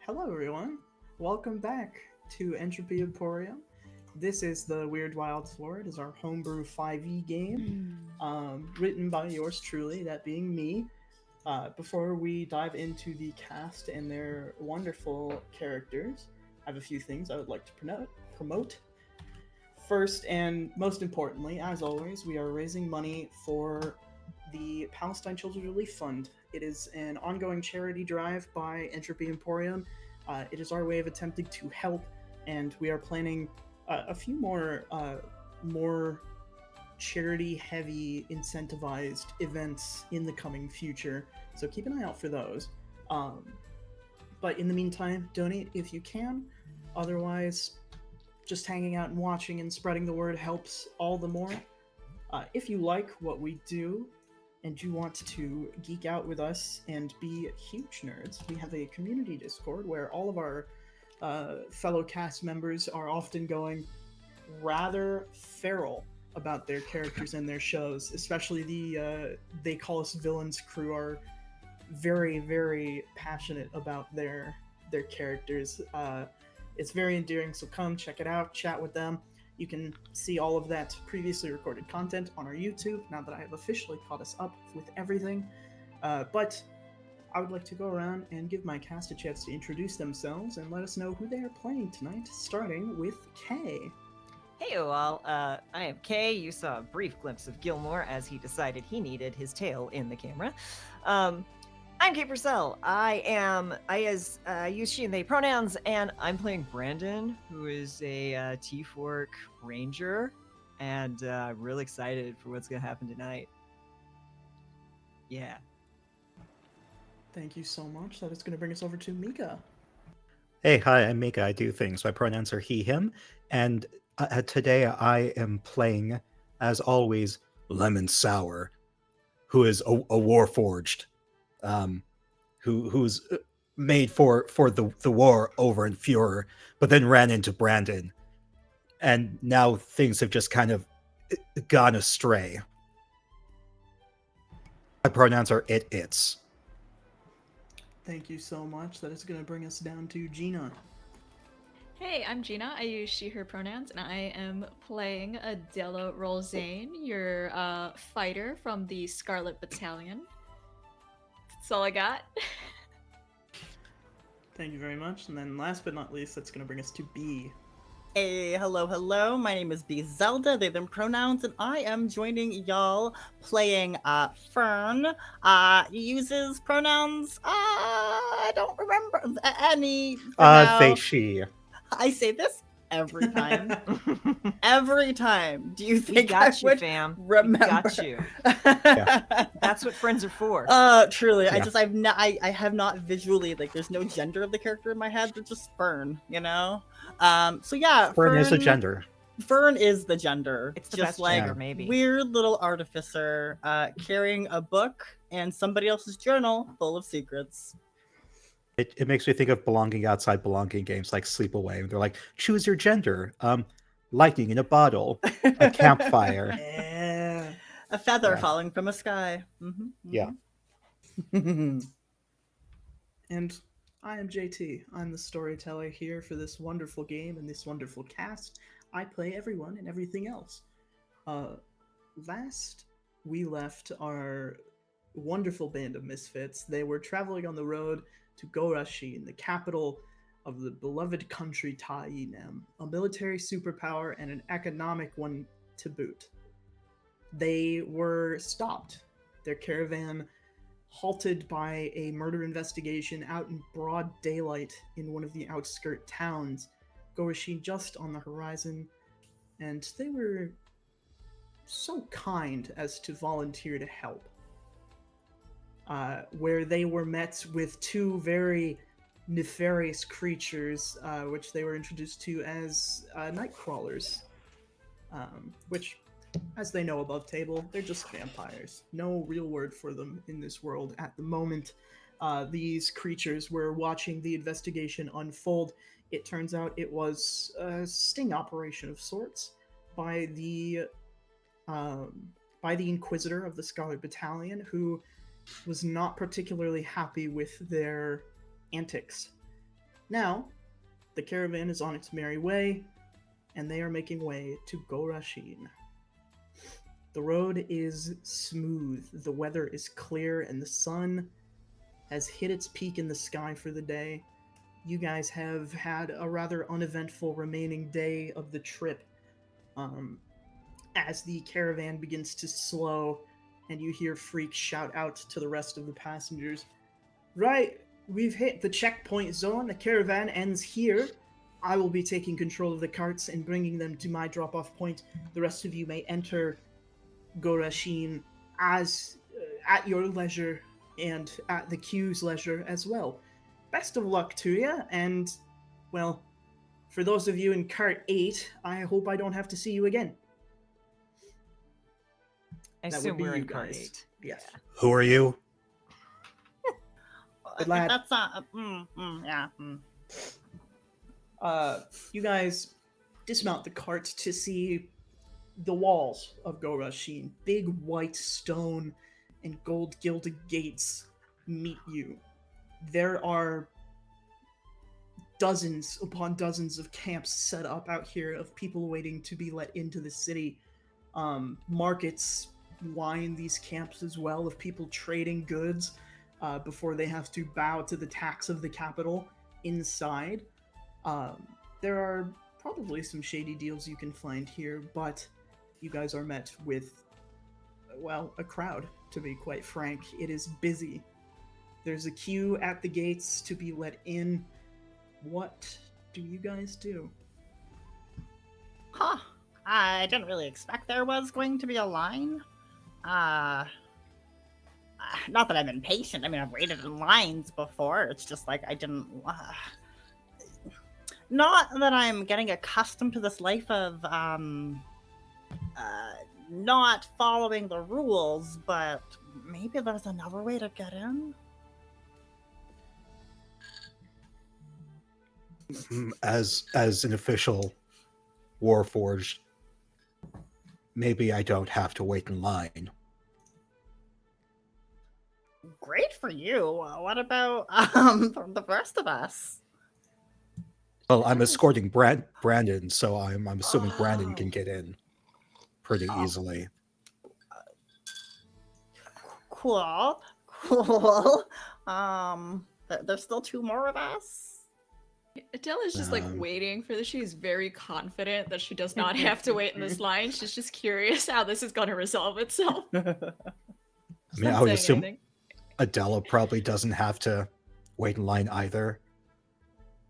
Hello, everyone. Welcome back to Entropy Emporium. This is the Weirdwilds War. It is our homebrew 5e game, written by yours truly, that being me. Before we dive into the cast and their wonderful characters, I have a few things I would like to promote. First and most importantly, as always, we are raising money for the Palestine Children's Relief Fund. It is an ongoing charity drive by Entropy Emporium. It is our way of attempting to help, and we are planning a few more charity-heavy, incentivized events in the coming future. So keep an eye out for those. Um, but in the meantime, donate if you can. Otherwise, just hanging out and watching and spreading the word helps all the more. If you like what we do and you want to geek out with us and be huge nerds, we have a community Discord where all of our fellow cast members are often going rather feral about their characters and their shows, especially the They Call Us Villains crew are very, very passionate about their characters. It's very endearing, so come check it out, chat with them. You can see all of that previously recorded content on our YouTube now that I have officially caught us up with everything. But I would like to go around and give my cast a chance to introduce themselves and let us know who they are playing tonight, starting with Kay. Hey all, I am Kay. You saw a brief glimpse of Gilmore as he decided he needed his tail in the camera. I'm Kay Purcell. I use she and they pronouns, and I'm playing Brandon, who is a T-Fork ranger, and I'm really excited for what's gonna happen tonight. Yeah. Thank you so much. That is going to bring us over to Mika. Hey, hi, I'm Mika. I do things. My pronouns are he, him. And today I am playing, as always, Lemon Sour, who is a Warforged, who's made for the war over in Fuhrer, but then ran into Brandon. And now things have just kind of gone astray. My pronouns are its. Thank you so much. That is going to bring us down to Gina. Hey, I'm Gina. I use she, her pronouns, and I am playing Adela Rolzane, your fighter from the Scarlet Battalion. That's all I got. Thank you very much. And then last but not least, that's going to bring us to B. Hey, hello. My name is B Zelda, they them pronouns, and I am joining y'all playing Fern. Uses pronouns. I don't remember any for now. They, she. I say this every time. Every time. Do you think got I you, would fam. remember? We got you. That's what friends are for. Truly. Yeah. I have not visually, like, there's no gender of the character in my head. They're just Fern, you know? So yeah, Fern is a gender. Fern is the gender. It's the just best like gender, maybe. weird little artificer carrying a book and somebody else's journal full of secrets. It makes me think of belonging outside belonging games like Sleepaway. They're like, choose your gender. Lightning in a bottle, a campfire. Yeah. A feather Yeah. falling from a sky. Yeah. And I am JT. I'm the storyteller here for this wonderful game and this wonderful cast. I play everyone and everything else. Last we left our wonderful band of misfits, they were traveling on the road to Gorashin, the capital of the beloved country Tainem, a military superpower and an economic one to boot. They were stopped. Their caravan halted by a murder investigation out in broad daylight in one of the outskirt towns, Gorashin just on the horizon, and they were so kind as to volunteer to help. Where they were met with two very nefarious creatures, which they were introduced to as Nightcrawlers, which, as they know above table, they're just vampires. No real word for them in this world at the moment. These creatures were watching the investigation unfold. It turns out it was a sting operation of sorts by the Inquisitor of the Scarlet Battalion, who was not particularly happy with their antics. Now, the caravan is on its merry way, and they are making way to Gorashin. The road is smooth, the weather is clear, and the sun has hit its peak in the sky for the day. You guys have had a rather uneventful remaining day of the trip. As the caravan begins to slow, and you hear Freak shout out to the rest of the passengers, "Right, we've hit the checkpoint zone. The caravan ends here. I will be taking control of the carts and bringing them to my drop-off point. The rest of you may enter Gorashin as at your leisure and at the queue's leisure as well. Best of luck to you, and, well, for those of you in cart 8, I hope I don't have to see you again." I That would assume be we're you in card guys. 8. Yes. Who are you? Good lad. That's not. Yeah. You guys dismount the cart to see the walls of Gorashin. Big white stone and gold gilded gates meet you. There are dozens upon dozens of camps set up out here of people waiting to be let into the city. Markets line these camps as well of people trading goods before they have to bow to the tax of the capital inside. There are probably some shady deals you can find here, but you guys are met with, well, a crowd, to be quite frank. It is busy. There's a queue at the gates to be let in. What do you guys do? Huh. I didn't really expect there was going to be a line. Not that I'm impatient. I mean, I've waited in lines before. It's just like I didn't. Not that I'm getting accustomed to this life of not following the rules, but maybe there's another way to get in. As an official Warforged, maybe I don't have to wait in line. Great for you. What about the rest of us? Well, I'm escorting Brandon, so I'm assuming Brandon can Oh. get in pretty easily. Cool. There's still 2 more of us. Adela's just like Um, waiting for this. She's very confident that she does not have to wait in this line. She's just curious how this is going to resolve itself. I She's mean, not I would saying assume anything. Adela probably doesn't have to wait in line either.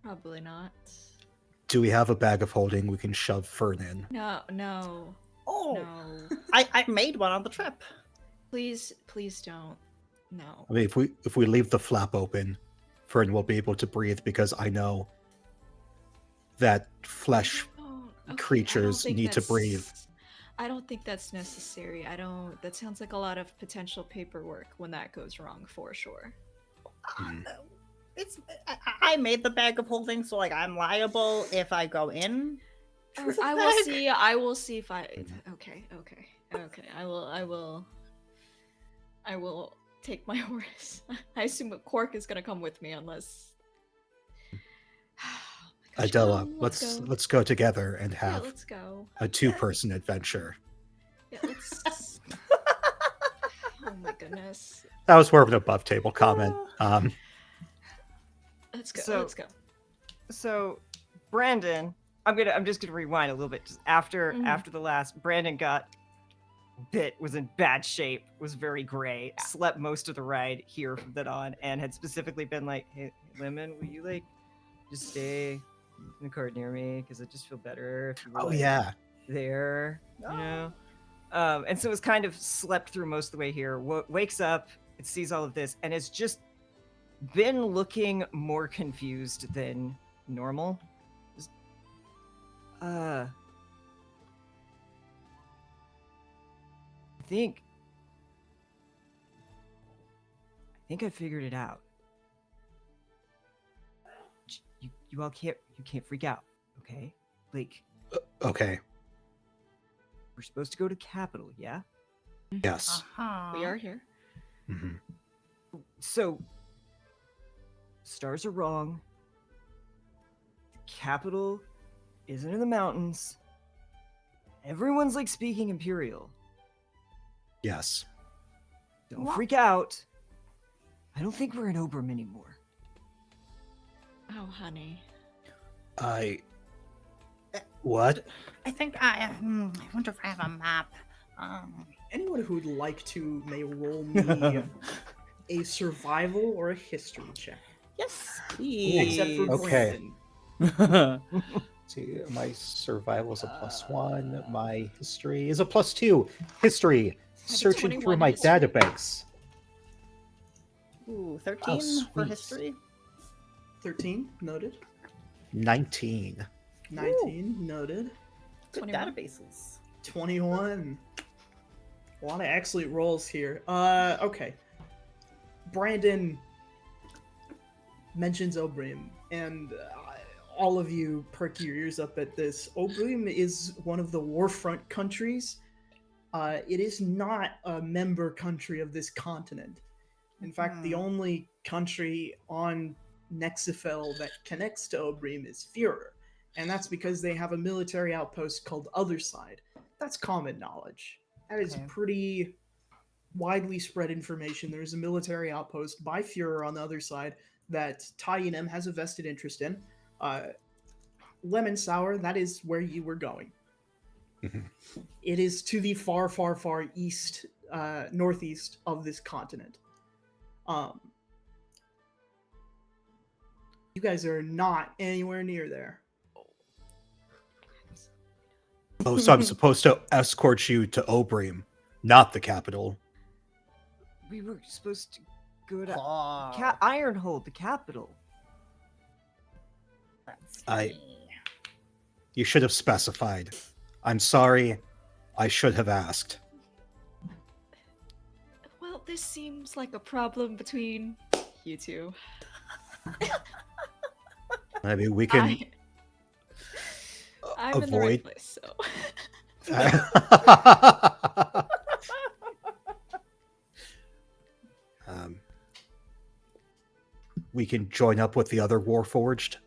Probably not. Do we have a bag of holding we can shove Fern in? No. Oh, No. I made one on the trip. Please don't. No. I mean, if we leave the flap open, Fern will be able to breathe, because I know that flesh Oh, okay, creatures need to breathe. I don't think that's necessary. That sounds like a lot of potential paperwork when that goes wrong, for sure. Mhm. I made the bag of holding, so like I'm liable if I go in. I will see. I will see if I. Mhm. Okay. I will take my horse. I assume a Quark is gonna come with me unless. Oh my gosh, Adela, come on, let's go together and Yeah, have let's go. a 2-person adventure. Yeah, let's. Oh my goodness. That was more of an above table comment. Let's go. So- Let's go. So, Brandon, I'm just gonna rewind a little bit. Just after the last, Brandon was in bad shape, was very gray, slept most of the ride here from then on, and had specifically been like, "Hey, Lemon, will you like just stay in the cart near me? Because I just feel better if you were Oh like, yeah. there, you know." And so it was kind of slept through most of the way here. Wakes up, it sees all of this, and has just been looking more confused than normal. Just, I think I figured it out. You all can't freak out, okay? Like, Okay. we're supposed to go to Capital, yeah? Yes. We are here. Mhm. So stars are wrong. capital isn't in the mountains. Everyone's like speaking Imperial. Yes. Don't What? freak out. I don't think we're in Obram anymore. Oh, honey. What? I think I wonder if I have a map. Anyone who would like to may roll me a survival or a history check. Yes, please. Except for Okay. Brandon. See, my survival is a +1. My history is a +2. History. Searching through 21 my history. database. Ooh, 13 Oh, for sweet. history. 13, noted. 19. 19, noted. Good 21. databases. 21. A lot of excellent rolls here. Okay. Brandon mentions Obrim, and all of you perk your ears up at this. Obrim is one of the warfront countries. It is not a member country of this continent. In fact, the only country on Nexifel that connects to Obrim is Führer, and that's because they have a military outpost called Other Side. That's common knowledge. That is Okay. pretty widely spread information. There's a military outpost by Führer on the other side that Tayyinem has a vested interest in. Lemon Sour, that is where you were going. Mhm. It is to the far, far, far east, northeast of this continent. You guys are not anywhere near there. Oh, so I'm supposed to escort you to Obrim, not the capital. We were supposed to go to Oh, Ironhold, the capital. let's I- see. You should have specified. I'm sorry. I should have asked. Well, this seems like a problem between you two. Maybe we can I'm in the right avoid. place, so. We can join up with the other Warforged.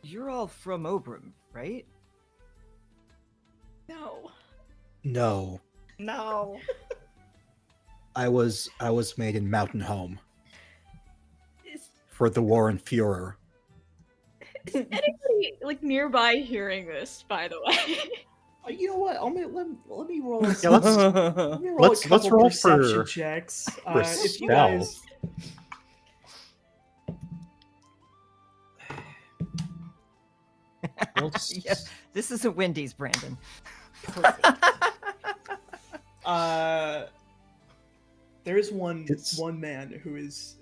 You're all from Obram, right? No. No, No. I was made in Mountain Home Is for the war and Führer. anybody like nearby hearing this, by the way? You know what? Let me roll. Yeah, Some, let's let me roll let's- a couple let's roll perception for- checks. for If you stealth. guys, Yes. This is a Wendy's, Brandon. perfect. There's one It's- man who is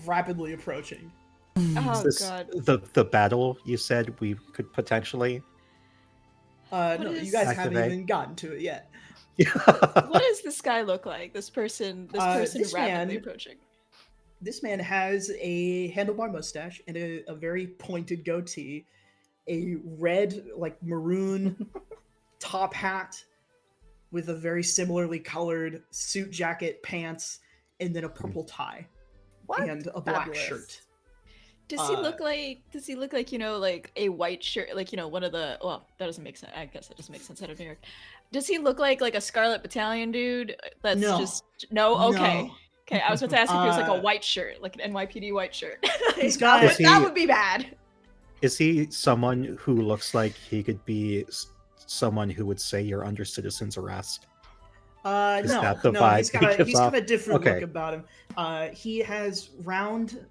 rapidly approaching. Oh Is this god. the battle you said we could potentially? No, What you is- guys haven't Activate. even gotten to it yet. What does this guy look like? This person This rapidly man- approaching. This man has a handlebar mustache and a very pointed goatee, a red, like maroon top hat with a very similarly colored suit jacket, pants, and then a purple tie What? and a black Fabulous. shirt. Does he look like like a white shirt, like one of the well, that doesn't make sense. I guess that doesn't make sense out of New York. Does he look like a Scarlet Battalion dude? That's No. just no, okay. No. Okay, I was about to ask if he was like a Uh, white shirt, like an NYPD white shirt. He's that, got- would, Is he- that would be bad. Is he someone who looks like he could be someone who would say you're under citizen's arrest? Is No, that the no, vibe he's got he a, gives he's got off? a different Okay. look about him. He has round,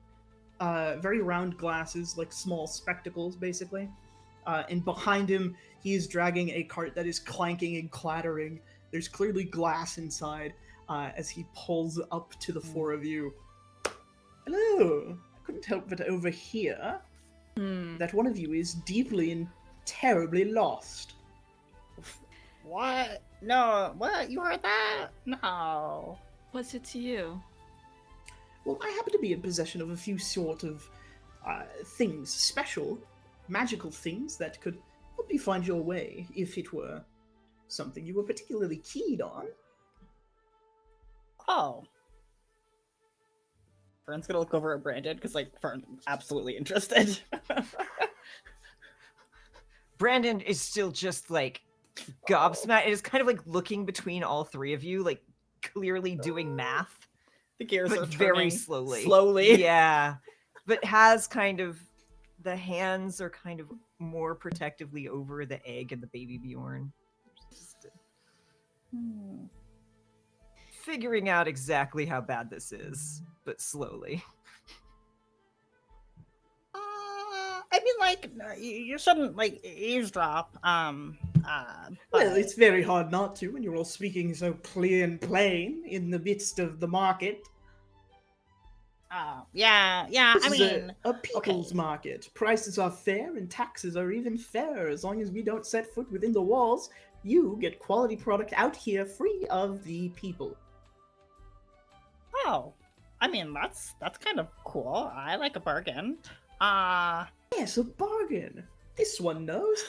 very round glasses, like small spectacles, basically. And behind him, he is dragging a cart that is clanking and clattering. There's clearly glass inside as he pulls up to the four of you. Hello. I couldn't help but overhear that one of you is deeply and terribly lost. What? No. What? You heard that? No. What's it to you? Well, I happen to be in possession of a few sort of things, special, magical things that could help you find your way if it were something you were particularly keen on. Oh. Fern's gonna look over at Brandon because, like, Fern's absolutely interested. Brandon is still just like gobsmacked. It is kind of like looking between all three of you, like clearly doing math, The gears but are very turning slowly. Slowly. Yeah, but has kind of the hands are kind of more protectively over the egg and the baby Bjorn. Just figuring out exactly how bad this is, but slowly. I mean, like, you shouldn't, like, eavesdrop. Well, But- it's very hard not to when you're all speaking so clear and plain in the midst of the market. yeah. This I is mean, a people's okay. market. Prices are fair and taxes are even fairer. As long as we don't set foot within the walls, you get quality product out here free of the people. Oh, I mean, that's kind of cool. I like a bargain. Yes, a bargain. This one knows.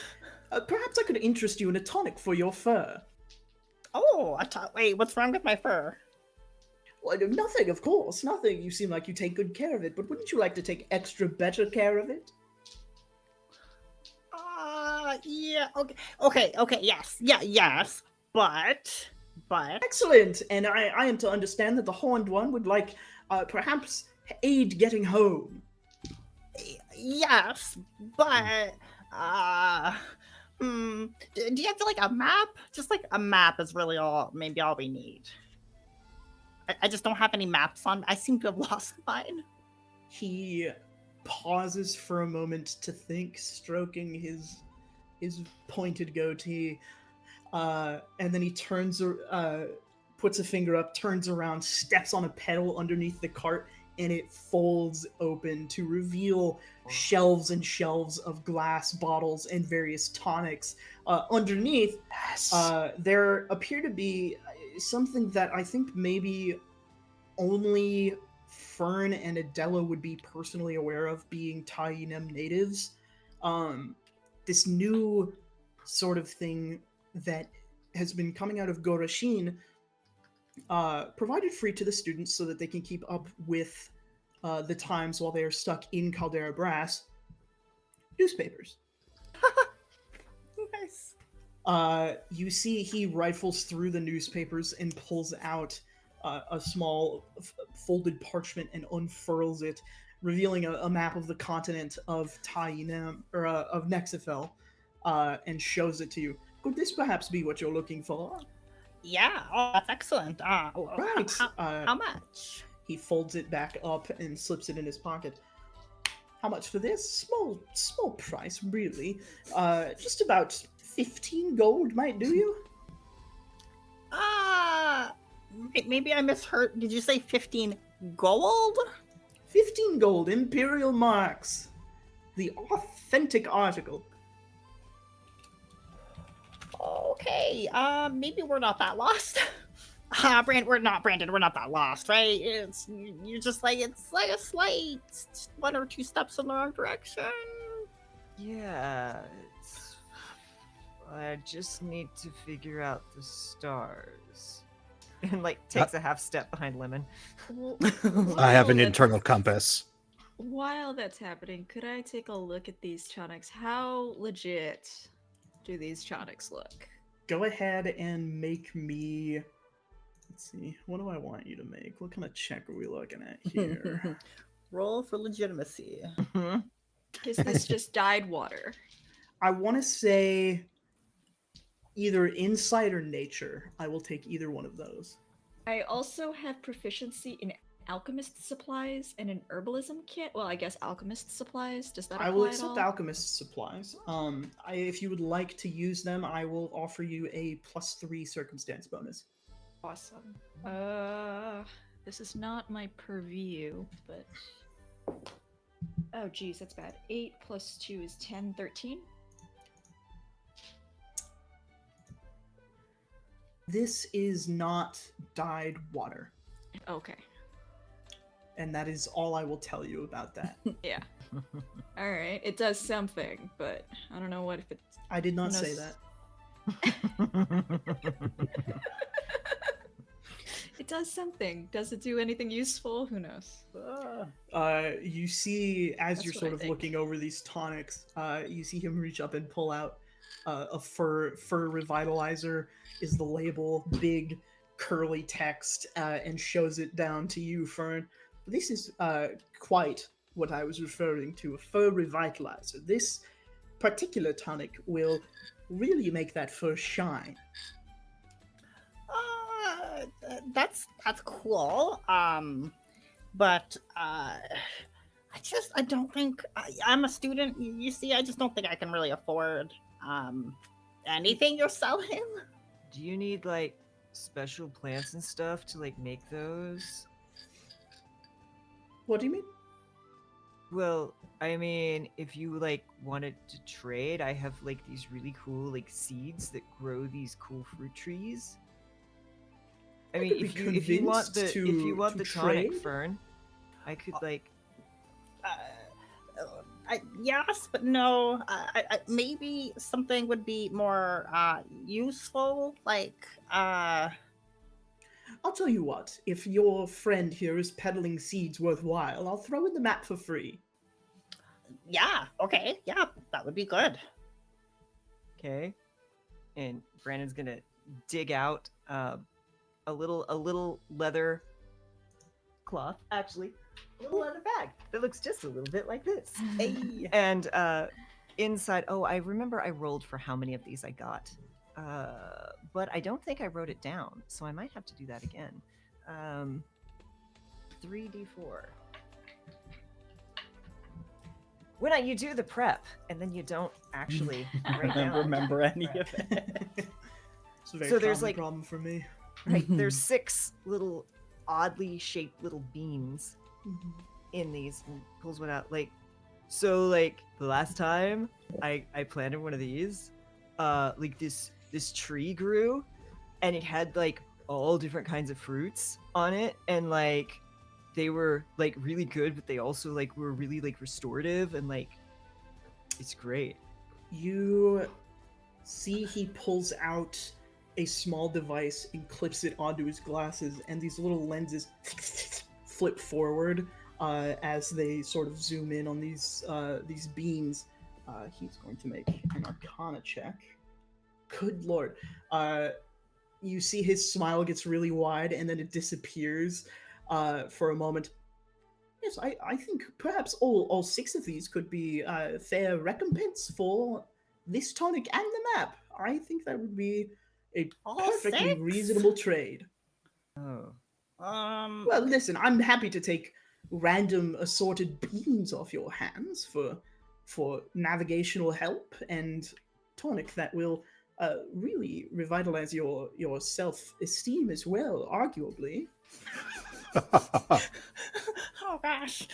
Perhaps I could interest you in a tonic for your fur. Oh, wait, what's wrong with my fur? Well, nothing, of course, nothing. You seem like you take good care of it, but wouldn't you like to take extra better care of it? Yeah, okay, yes, but... Excellent, and I am to understand that the Horned One would like, perhaps, aid getting home. Yes, but... do you have, like, a map? Just, like, a map is really all we need. I just don't have any maps on. I seem to have lost mine. He pauses for a moment to think, stroking his pointed goatee, and then he turns, puts a finger up, turns around, steps on a pedal underneath the cart, and it folds open to reveal shelves and shelves of glass bottles and various tonics. Underneath, there appear to be something that I think maybe only Fern and Adela would be personally aware of, being Tainem natives. This new sort of thing that has been coming out of Gorashin, provided free to the students so that they can keep up with the times while they are stuck in Caldera Brass. Newspapers. Nice. You see he rifles through the newspapers and pulls out a small folded parchment and unfurls it, revealing a map of the continent of Tainem, or of Nexifel, and shows it to you. Could this perhaps be what you're looking for? Yeah, that's excellent. Right. How much? He folds it back up and slips it in his pocket. How much for this? Small price, really. Just about 15 gold might do you. Maybe I misheard. Did you say 15 gold? 15 gold, Imperial marks. The authentic article. Okay, maybe we're not that lost. We're not that lost, right? You're just like, it's like a slight 1 or 2 steps in the wrong direction. Yeah, I just need to figure out the stars. And like takes a half step behind Lemon. I have an While internal that's- compass. While that's happening, could I take a look at these chonics? How legit do these chonics look? Go ahead and make me... Let's see, what do I want you to make? What kind of check are we looking at here? Roll for legitimacy. Is this just dyed water? I want to say either insight or nature. I will take either one of those. I also have proficiency in alchemist supplies and an herbalism kit. Well, I guess alchemist supplies. Does that apply I will at accept all? alchemist supplies. If you would like to use them, I will offer you a +3 circumstance bonus. Awesome. This is not my purview, but oh geez, that's bad. 8 plus 2 is 10, 13. This is not dyed water, Okay. and that is all I will tell you about that. Yeah. All right. It does something, but I don't know what if it's. I did not No say s- that. It does something. Does it do anything useful? Who knows? You see, as That's you're what sort I of think. looking over these tonics, you see him reach up and pull out a fur revitalizer. Is the label big curly text and shows it down to you, Fern. This is quite what I was referring to, a fur revitalizer. This particular tonic will really make that fur shine. That's cool. But I don't think I'm a student. You see, I just don't think I can really afford anything you're selling. Do you need like special plants and stuff to like make those? What do you mean? Well, I mean, if you like wanted to trade, I have like these really cool like seeds that grow these cool fruit trees. I I mean, could be if you want convinced the to tonic, trade. Fern, I could like Yes, but no. Maybe something would be more useful. Like, I'll tell you what, if your friend here is peddling seeds worthwhile, I'll throw in the map for free. yeah, okay, yeah, that would be good. okay. And Brandon's gonna dig out a little leather cloth, actually, a little leather bag that looks just a little bit like this. Hey. And inside, oh, I remember I rolled for how many of these I got, but I don't think I wrote it down, so I might have to do that again. 3d4. When you do the prep and then you don't actually write down. remember any of it. It's a very So there's, common like- problem for me. Right, there's 6 little oddly shaped little beans in these, and pulls one out. Like, so like the last time I planted one of these, like this tree grew, and it had like all different kinds of fruits on it, and like they were like really good, but they also like were really like restorative, and like it's great. You see he pulls out a small device and clips it onto his glasses, and these little lenses flip forward as they sort of zoom in on these beans. He's going to make an Arcana check. Good lord. You see his smile gets really wide, and then it disappears for a moment. Yes, I think perhaps all 6 of these could be fair recompense for this tonic and the map. I think that would be a All perfectly 6? reasonable trade. Oh, Well, listen, I'm happy to take random assorted beans off your hands for navigational help and tonic that will really revitalize your self-esteem as well, arguably. Oh gosh.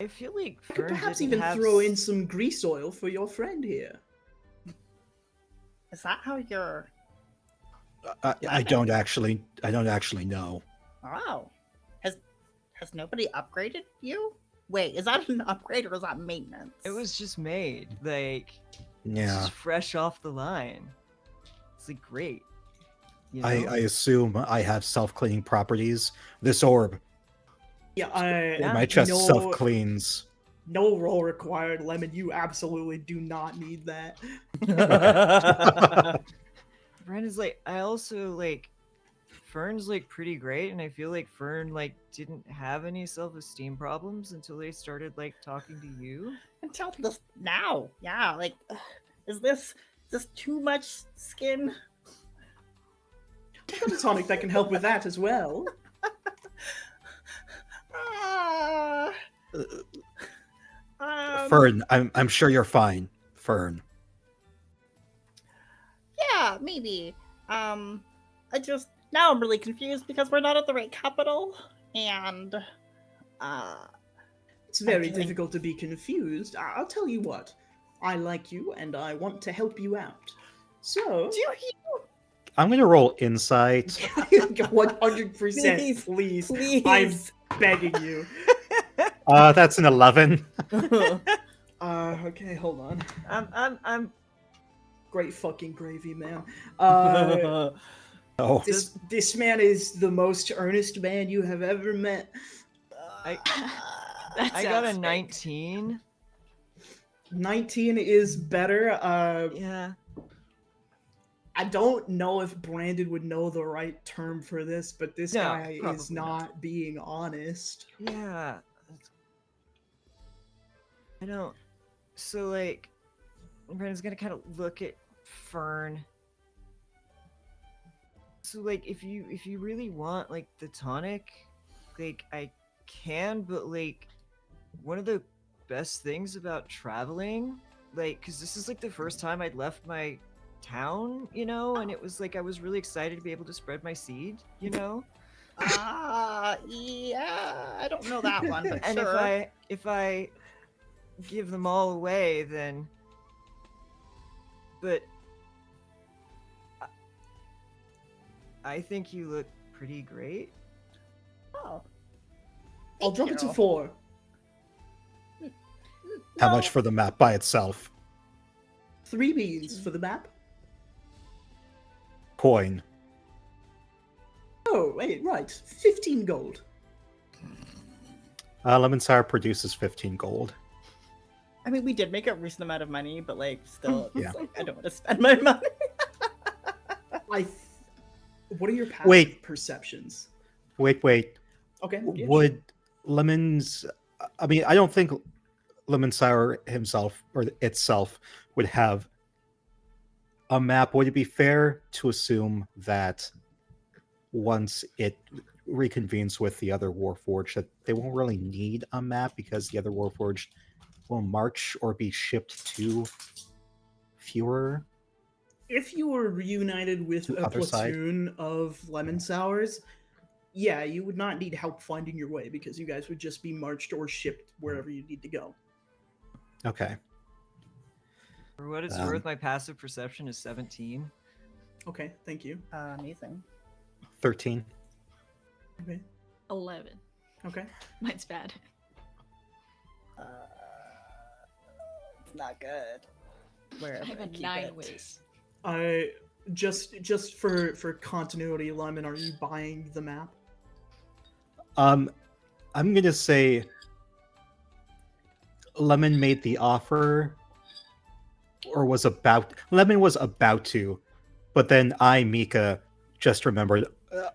I feel like I could Fern perhaps didn't even have throw in some grease oil for your friend here. Is that how you're? I don't actually know. Oh, has nobody upgraded you? Wait, is that an upgrade or is that maintenance? It was just made like Yeah, just fresh off the line. It's like great. You know? I assume I have self-cleaning properties. This orb Yeah, in my chest no- self-cleans. No roll required, Lemon. You absolutely do not need that. Brandon's like, I also like Fern's like pretty great, and I feel like Fern like didn't have any self-esteem problems until they started like talking to you. Until this now, yeah. Like, is this too much skin? I've got a tonic that can help with that as well. Fern, I'm sure you're fine. Fern. Yeah, maybe. I just now I'm really confused because we're not at the right capital, and It's very Okay. difficult to be confused. I'll tell you what. I like you, and I want to help you out. So, do you? I'm gonna roll insight. 100%, please. Please. I'm begging you. That's an 11. Okay, hold on. I'm Great fucking gravy, man. Oh, This man is the most earnest man you have ever met. I That I got a sounds fake. 19. 19 is better. Yeah. I don't know if Brandon would know the right term for this, but this No, guy is probably not being honest. Yeah. I don't. So like, Brandon's gonna kind of look at Fern. So like, if you really want like the tonic, like I can, but like, one of the best things about traveling, like, cause this is like the first time I'd left my town, you know, and it was like I was really excited to be able to spread my seed, you know. Yeah, I don't know that one, but And sure. if I give them all away, then. But I think you look pretty great. Oh. I'll Thank drop it to you. 4. how No. much for the map by itself? 3 beans for the map. Coin. Oh, wait, right. 15 gold. Lemon Sour produces 15 gold. I mean, we did make a recent amount of money, but like, still, it's Yeah. like I don't want to spend my money. What are your passive Wait. perceptions? Wait. Okay. yeah, Would Lemon's... I mean, I don't think Lemon Sour himself or itself would have a map. Would it be fair to assume that once it reconvenes with the other Warforged that they won't really need a map because the other Warforged will march or be shipped to fewer? If you were reunited with To a other side? platoon of lemon sours, yeah, you would not need help finding your way because you guys would just be marched or shipped wherever you need to go. Okay. For what it's Um, worth, my passive perception is 17. Okay, thank you. Amazing. 13. Okay, 11. okay. Mine's bad. It's not good. Wherever I have a keep 9 it. whiz. I just for continuity, Lemon, are you buying the map? I'm gonna say Lemon made the offer, or Lemon was about to, but then Mika, just remembered.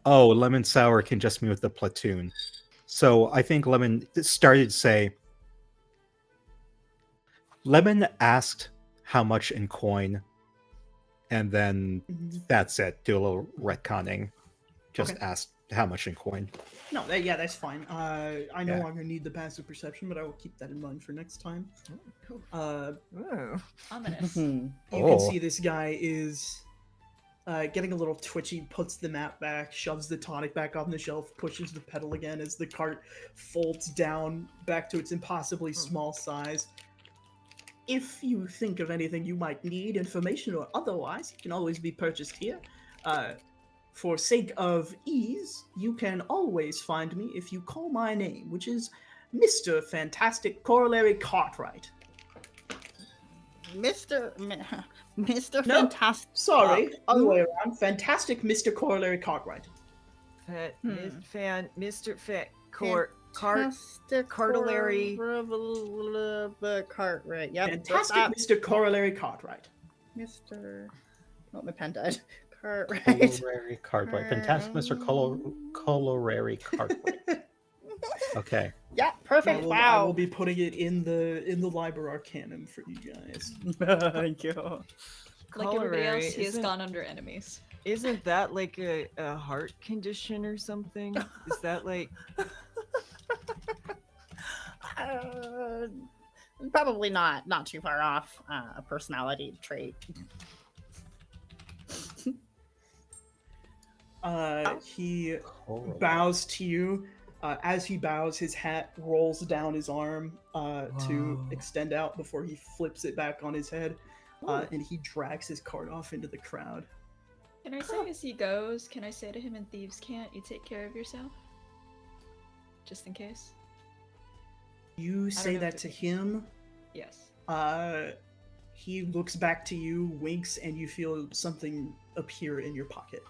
Oh, Lemon Sour can just move the platoon. So I think Lemon started to say. Lemon asked how much in coin, and then that's it. Do a little retconning. Just Okay. asked how much in coin. No, yeah, that's fine. I no Yeah. longer need the passive perception, but I will keep that in mind for next time. Ooh. Ominous. Mhm. You can see this guy is getting a little twitchy, puts the map back, shoves the tonic back on the shelf, pushes the pedal again as the cart folds down back to its impossibly small size. If you think of anything you might need, information or otherwise, it can always be purchased here. For sake of ease, you can always find me if you call my name, which is Mr. Fantastic Corollary Cartwright. Mr. No, Fantastic. Sorry, other way around. Fantastic Mr. Corollary Cartwright. Mr. Cartillary. Cartillary. Cartwright. Yep. Fantastic Mr. Corollary Cartwright. Mr. Oh, my pen died. Cartwright. Colorary Cartwright. Fantastic Mr. Colorary Cartwright. Okay. Yeah, perfect. I will Wow. be putting it in the Liber Arcanum for you guys. Thank you. Like everybody else, he has isn't- gone under enemies. Isn't that like a heart condition or something? Is that like Probably not too far off a personality trait. He bows to you. As he bows, his hat rolls down his arm to Whoa. extend out before he flips it back on his head, and he drags his cart off into the crowd. Can I say as he goes, can I say to him in Thieves' Cant, you take care of yourself? Just in case? You say know that if to it- him. Yes. He looks back to you, winks, and you feel something appear in your pocket.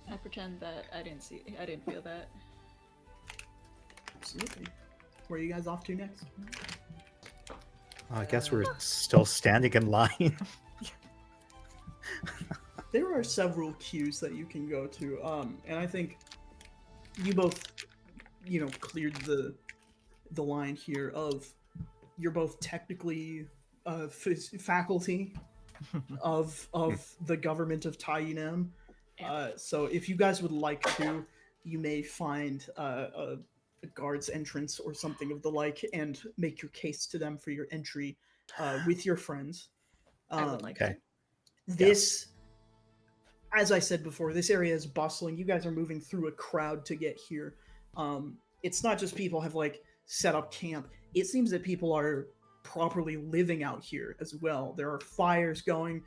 I pretend that I didn't feel that. Absolutely. Where are you guys off to next? I guess we're still standing in line. There are several queues that you can go to, and I think you both, cleared the line here of you're both technically faculty of the government of Taiyunem. So if you guys would like to, you may find a guard's entrance or something of the like, and make your case to them for your entry with your friends. I would like Okay. to. This, as I said before, this area is bustling. You guys are moving through a crowd to get here. It's not just people have like set up camp. It seems that people are properly living out here as well. There are fires going.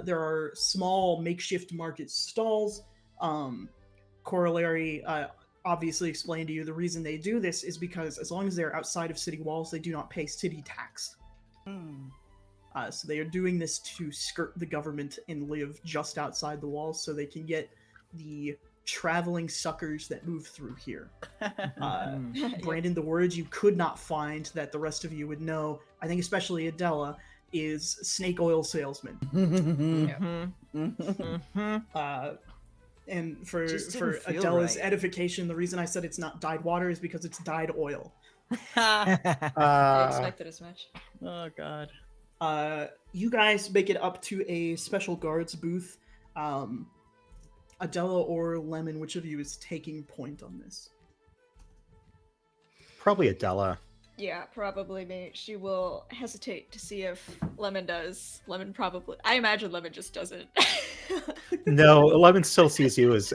There are small makeshift market stalls. Corollary obviously explained to you the reason they do this is because as long as they're outside of city walls, they do not pay city tax. So they are doing this to skirt the government and live just outside the walls so they can get the traveling suckers that move through here. Brandon, the words you could not find that the rest of you would know, I think especially Adela, is snake oil salesman. And for Adela's edification, the reason I said it's not dyed water is because it's dyed oil. I expected as much. Oh god. You guys make it up to a special guards booth. Adela or Lemon, which of you is taking point on this? Probably Adela. Yeah, probably me. She will hesitate to see if Lemon does. Lemon probably. I imagine Lemon just doesn't. No, Lemon still sees you as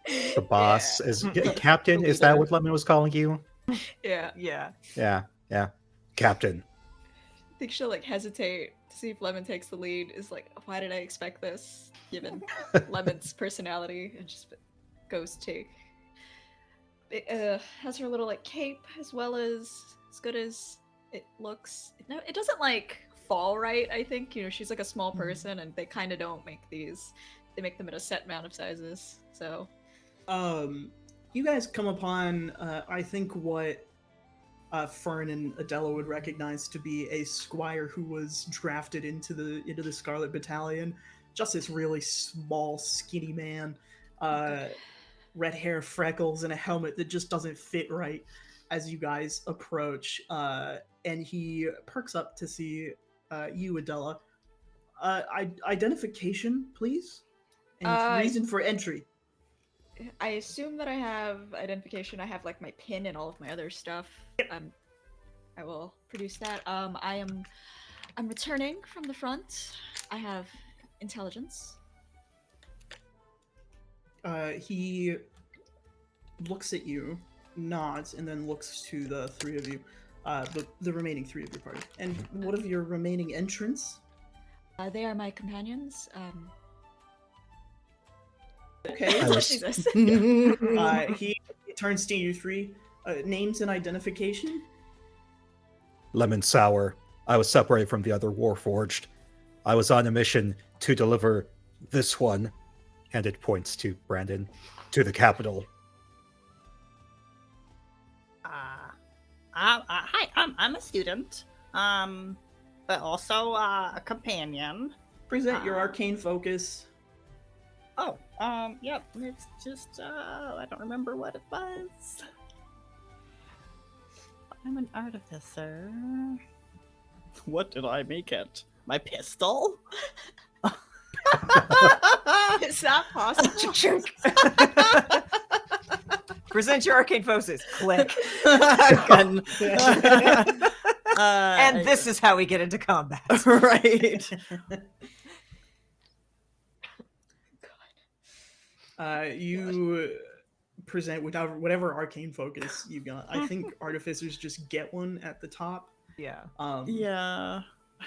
the boss, as captain. Is that what Lemon was calling you? Yeah. Yeah. Captain. I think she'll like hesitate to see if Lemon takes the lead. Is like, why did I expect this? Given Lemon's personality, and just goes take. It has her little like cape as well as good as it looks. No, it doesn't like fall right. I think she's like a small person, and they kind of don't make these. They make them in a set amount of sizes. So, you guys come upon I think what Fern and Adela would recognize to be a squire who was drafted into the Scarlet Battalion. Just this really small, skinny man, red hair, freckles, and a helmet that just doesn't fit right as you guys approach. And he perks up to see you, Adela. Identification, please, and reason for entry. I assume that I have identification. I have like my pin and all of my other stuff. I will produce that. I'm returning from the front. I have intelligence. He looks at you, nods, and then looks to the three of you, the remaining three of your party. And what of your remaining entrants? They are my companions. Okay. Jesus. He turns to you three. Names and identification? Lemon Sour. I was separated from the other Warforged. I was on a mission to deliver this one, and it points to Brandon, to the capital. Hi, I'm a student, but also a companion. Present your arcane focus. Yep, it's just, I don't remember what it was. I'm an artificer. What did I make it? My pistol? Is that possible? Present your arcane focus. Click. Gun. And this is how we get into combat. Right. You present whatever arcane focus you got. I think artificers just get one at the top. Yeah. Yeah.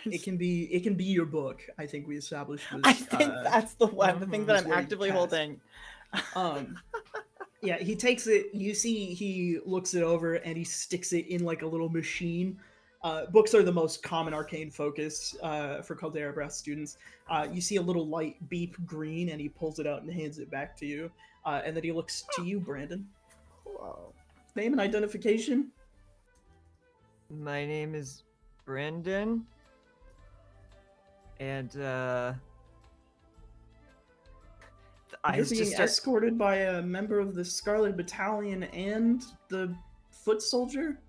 It can be your book. I think we established this. I think that's the thing that I'm what you actively cast. holding. Yeah, he takes it. You see, he looks it over and he sticks it in like a little machine, Books are the most common arcane focus for Caldera Brass students. You see a little light beep green, and he pulls it out and hands it back to you. And then he looks to you, Brandon. Whoa. Name and identification. My name is Brandon. And You're being escorted by a member of the Scarlet Battalion and the foot soldier?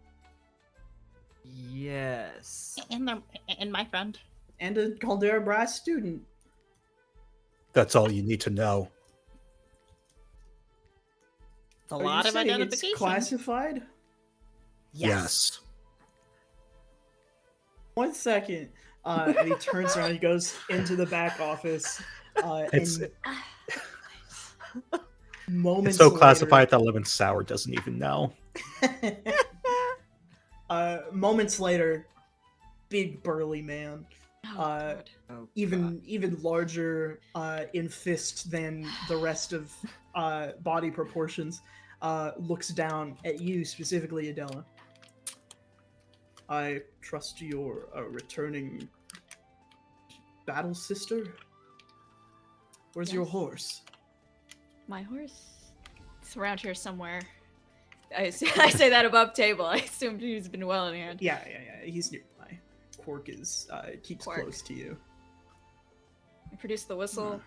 Yes. And my friend. And a Caldera Brass student. That's all you need to know. It's a Are lot you of saying identification. it's classified? Yes. 1 second. And he turns around, he goes into the back office. It's And moments so later- classified that Lemon Sour doesn't even know. Moments later, big burly man, Oh, God. Oh, even larger in fist than the rest of body proportions, looks down at you, specifically Adela. I trust you're a returning battle sister? Where's your Yes. horse? My horse? It's around here somewhere. I say that above table. I assumed he's been well in hand. Yeah. He's nearby. Quark is keeps Quark. close to you. I produced the whistle.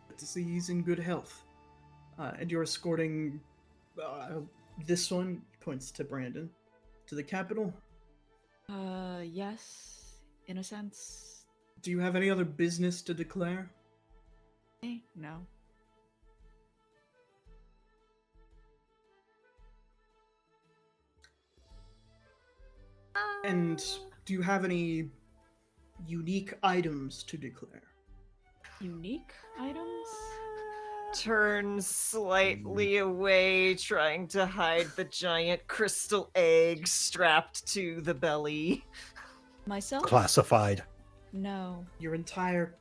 Good to see he's in good health. And you're escorting this one, points to Brandon, to the capital. Yes, in a sense. Do you have any other business to declare? No. And do you have any unique items to declare? Unique items? Turns slightly away, trying to hide the giant crystal egg strapped to the belly. Myself? Classified. No. Your entire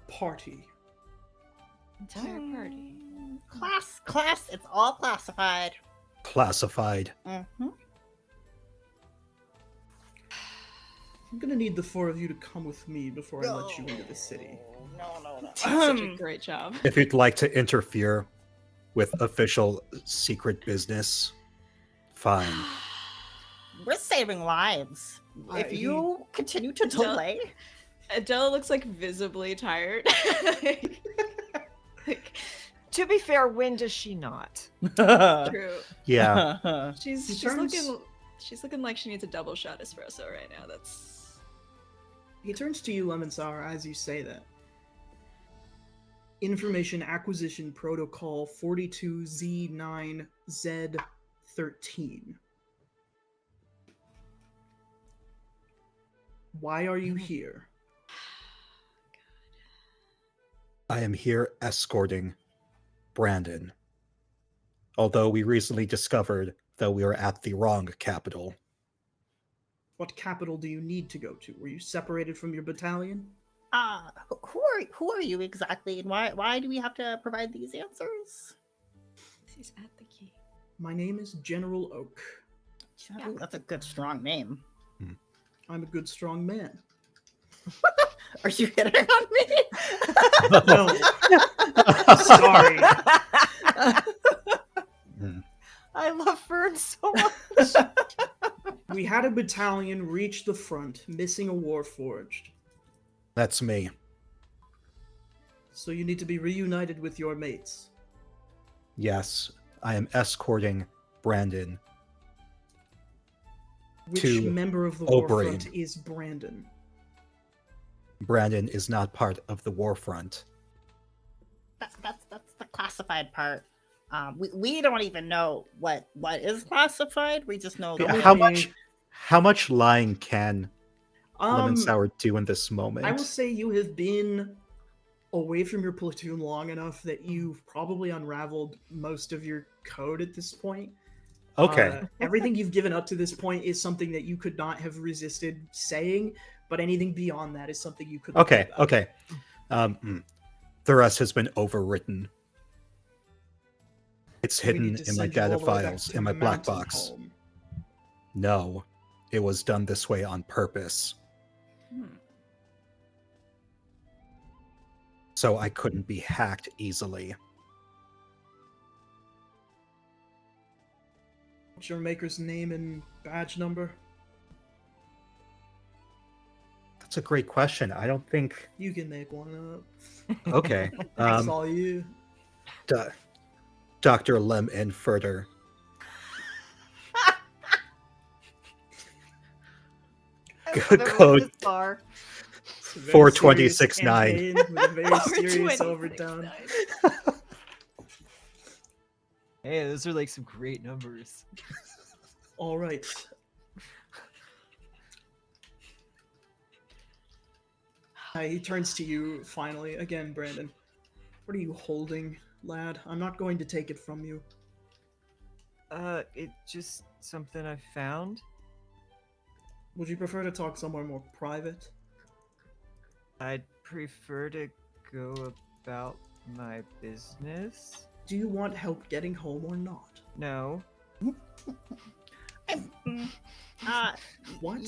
party. Entire party. Class, it's all classified. Classified. Mm-hmm. I'm gonna need the four of you to come with me before I let you into the city. No. Such a great job. If you'd like to interfere with official secret business, fine. We're saving lives. If you continue to Adele- delay, Adela looks like visibly tired. like, To be fair, when does she not? true. Yeah. She's He she's turns- looking like she needs a double shot espresso right now. That's He turns to you, Lemon Sour, as you say that. Information Acquisition Protocol 42Z9Z13. Why are you here? I am here escorting Brandon. Although we recently discovered that we are at the wrong capital. What capital do you need to go to? Were you separated from your battalion? who are you exactly, and why do we have to provide these answers? she's at the key. My name is General Oak. Ooh, that's a good strong name. I'm a good, strong man. Are you hitting on me? No. Sorry. I love Fern so much. We had a battalion reach the front, missing a warforged. That's me. So you need to be reunited with your mates. Yes, I am escorting Brandon. Which To member of the O'Brien. warfront is Brandon? Brandon is not part of the warfront. That's the classified part. We don't even know what is classified. We just know Yeah, that How much lying can Lemon Um, Sour do in this moment? I will say you have been away from your platoon long enough that you've probably unraveled most of your code at this point. Okay. Everything you've given up to this point is something that you could not have resisted saying, but anything beyond that is something you could. Okay. The rest has been overwritten. It's We hidden need to in my send you all data the way back files to in my black Mountain box. Home. No, it was done this way on purpose, so I couldn't be hacked easily. What's your maker's name and badge number? That's a great question. I don't think. You can make one up. Okay. That's all you. Dr. Lem and Furter. Code 4269. With a very serious 426. overtone. Hey, those are like some great numbers. All right. He turns to you finally. Again, Brandon. What are you holding, lad? I'm not going to take it from you. It's just something I found. Would you prefer to talk somewhere more private? I'd prefer to go about my business. Do you want help getting home or not? No. What?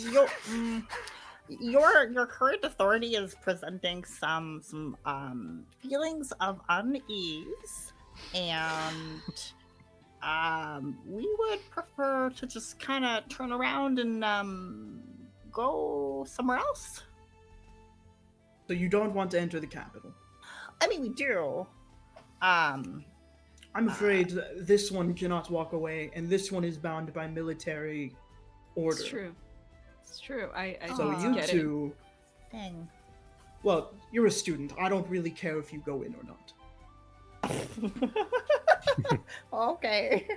Your current authority is presenting some feelings of unease, and we would prefer to just kind of turn around and go somewhere else. So you don't want to enter the capital? I mean, we do. I'm afraid that this one cannot walk away, and this one is bound by military order. It's true. It's true. I So Aw. you get it. two, Dang. well, you're a student. I don't really care if you go in or not. Okay.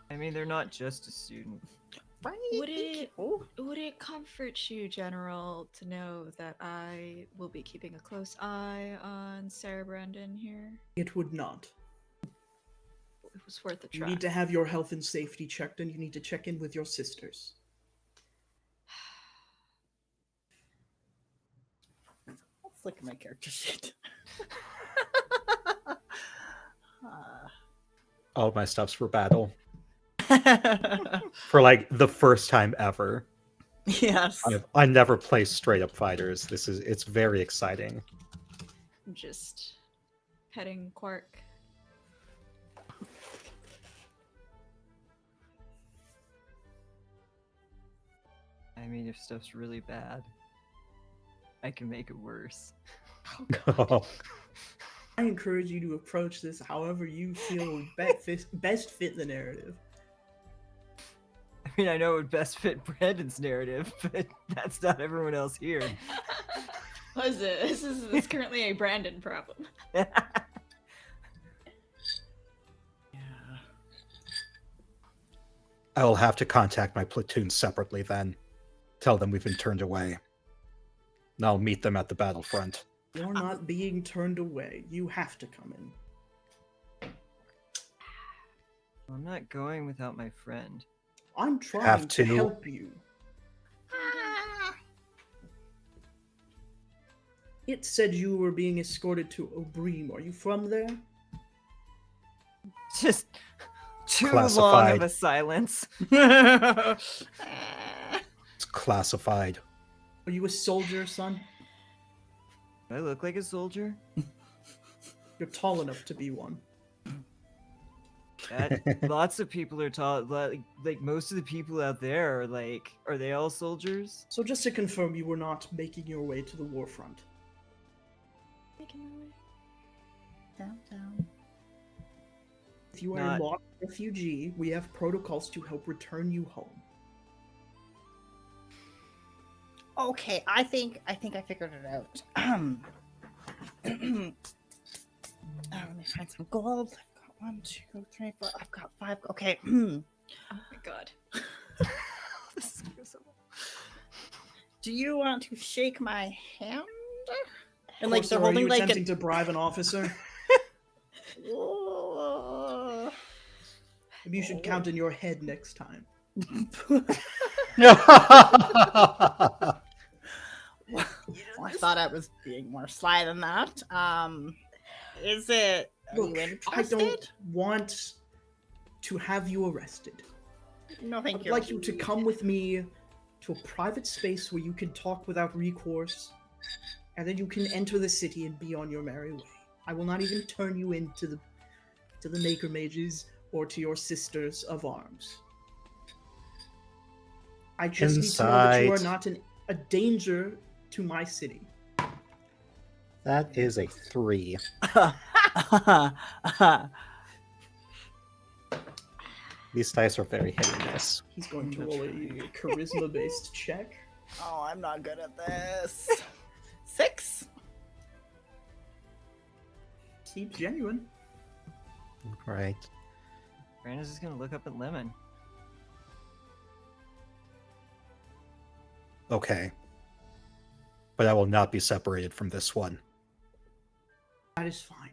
I mean, they're not just a student. Right. Would it Oh. would it comfort you, General, to know that I will be keeping a close eye on Sarah Brandon here? It would not. It was worth a You try. need to have your health and safety checked, and you need to check in with your sisters. Let's look at my character sheet. All of my stuff's for battle. For like the first time ever. Yes. I never play straight up fighters. It's very exciting. I'm just petting Quark. I mean, if stuff's really bad, I can make it worse. I encourage you to approach this however you feel best fit the narrative. I mean, I know it would best fit Brandon's narrative, but that's not everyone else here. What is it? This is currently a Brandon problem. Yeah. I will have to contact my platoon separately then. Tell them we've been turned away. And I'll meet them at the battlefront. You're not being turned away. You have to come in. I'm not going without my friend. I'm trying Have to to. help you. It said you were being escorted to Obream. Are you from there? Just too long Classified. of a silence. It's classified. Are you a soldier, son? Do I look like a soldier? You're tall enough to be one. Lots of people are tall. Like most of the people out there are like, are they all soldiers? So just to confirm, you were not making your way to the war front. Down. If you are Not- a lost refugee, we have protocols to help return you home. Okay, I think I figured it out. Let me find some gold. I've got 1, 2, 3, 4. I've got 5. Okay. Oh my god. This is gonna go so well. Do you want to shake my hand? And Of like course, they're sir, are holding you like attempting to bribe an officer? a. Maybe you should count in your head next time. I thought I was being more sly than that. Is it? Are Look, you I interested? don't want to have you arrested. No, I thank would you. like you to come with me to a private space where you can talk without recourse, and then you can enter the city and be on your merry way. I will not even turn you in to the Maker Mages or to your sisters of arms. I just need to know that you are not a danger to my city. That is a 3. These dice are very hit and miss. He's going to roll a charisma-based check. Oh, I'm not good at this. 6. Seems genuine. Right. Brandon's just gonna look up at Lemon. Okay. But I will not be separated from this one. That is fine.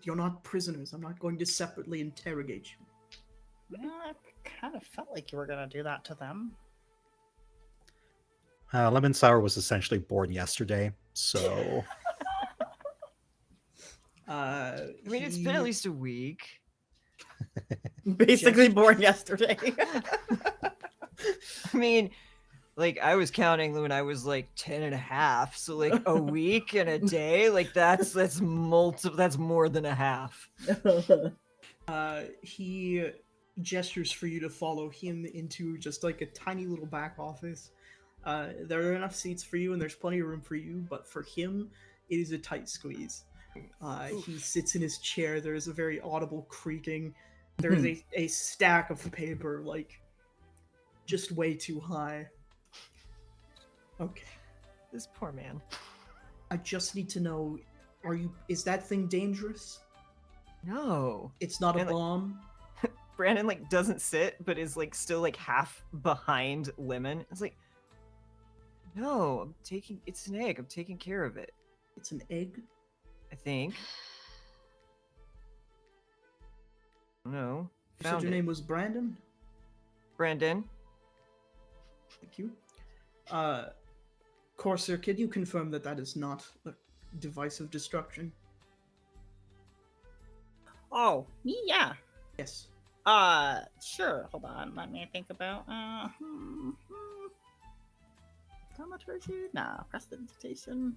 You're not prisoners. I'm not going to separately interrogate you. Yeah, I kind of felt like you were gonna do that to them. Lemon Sour was essentially born yesterday, so... I mean, it's been at least a week. Basically born yesterday. I mean, like, I was counting when I was like 10 and a half, so like a week and a day, like that's more than a half. He gestures for you to follow him into just like a tiny little back office. There are enough seats for you and there's plenty of room for you, but for him, it is a tight squeeze. He sits in his chair. There is a very audible creaking. There is a stack of paper, like, just way too high. Okay. This poor man. I just need to know, is that thing dangerous? No. It's not a And, like, bomb? Brandon like doesn't sit, but is like still like half behind Lemon. It's like, no, it's an egg. I'm taking care of it. It's an egg? I think. No. You said your name was Brandon? Brandon. Thank you. Corsair, can you confirm that that is not a device of destruction? Oh, me? Yeah. Yes. Sure. Hold on. Let me think about. Thaumaturgy? Nah. Prestidigitation.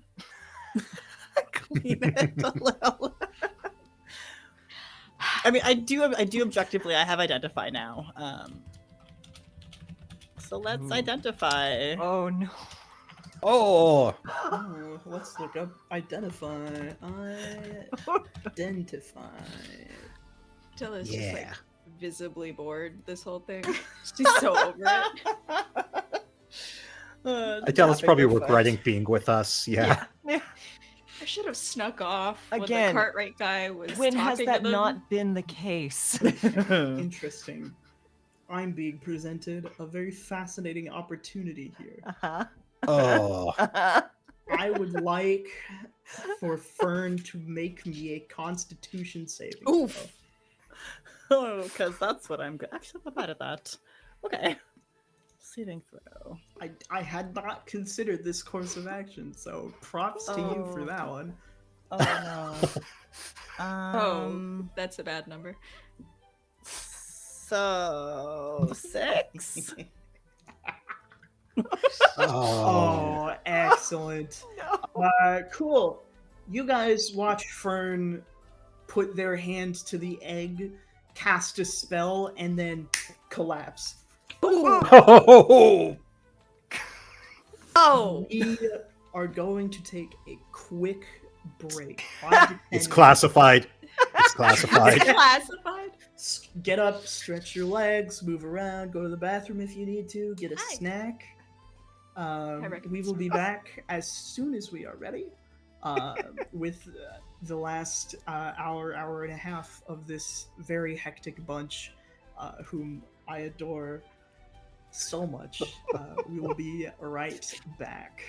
Clean it a little. I mean, I do objectively. I have identify now. So let's identify. Oh no. Oh! Oh, let's look up identify. Identify. Dilla's just like Yeah. visibly bored this whole thing. She's so over it. Adela's probably tapping her regretting being with us. Yeah. Yeah. I should have snuck off when Again, the Cartwright guy was When has talking that to them. not been the case? foot. Interesting. I'm being presented a very fascinating opportunity here. Uh-huh. Oh. Uh-huh. I would like for Fern to make me a Constitution saving Oof. throw. Oh, because that's what I'm good. Actually, I'm not bad at that. Okay. Saving throw. I had not considered this course of action, so props to you for Oh. that one. Oh no. Oh, that's a bad number. So 6. Oh. Oh, excellent. Cool. You guys watch Fern put their hand to the egg, cast a spell, and then collapse. Oh. Oh, We are going to take a quick break. 5 to 10 It's minutes. classified. It's classified. classified. Get up, stretch your legs, move around, go to the bathroom if you need to, get a Hi. snack. reckon We will be back as soon as we are ready with the last hour and a half of this very hectic bunch, whom I adore so much. We will be right back.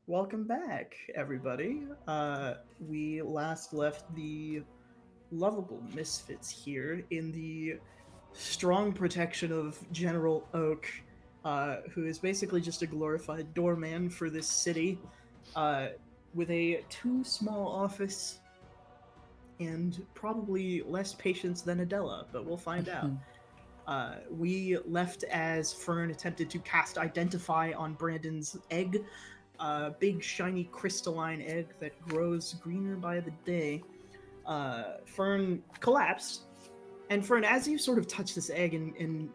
Welcome back, everybody. We last left the lovable misfits here in the strong protection of General Oak, who is basically just a glorified doorman for this city, with a too small office and probably less patience than Adela, but we'll find out. We left as Fern attempted to cast Identify on Brandon's egg, a big, shiny, crystalline egg that grows greener by the day. Fern collapsed, and Fern, as you sort of touch this egg and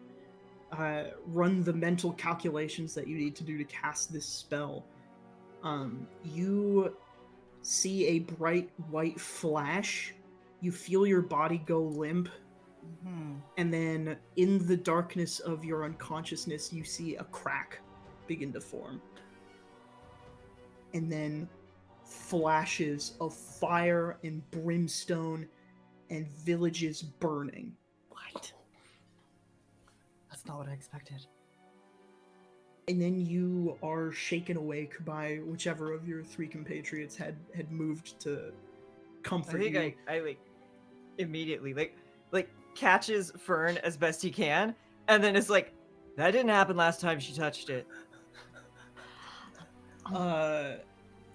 run the mental calculations that you need to do to cast this spell, you see a bright white flash. You feel your body go limp. And then in the darkness of your unconsciousness, you see a crack begin to form. And then flashes of fire and brimstone and villages burning. What? That's not what I expected. And then you are shaken awake by whichever of your three compatriots had moved to comfort you. I think I like immediately like catches Fern as best he can, and then it's like, that didn't happen last time she touched it.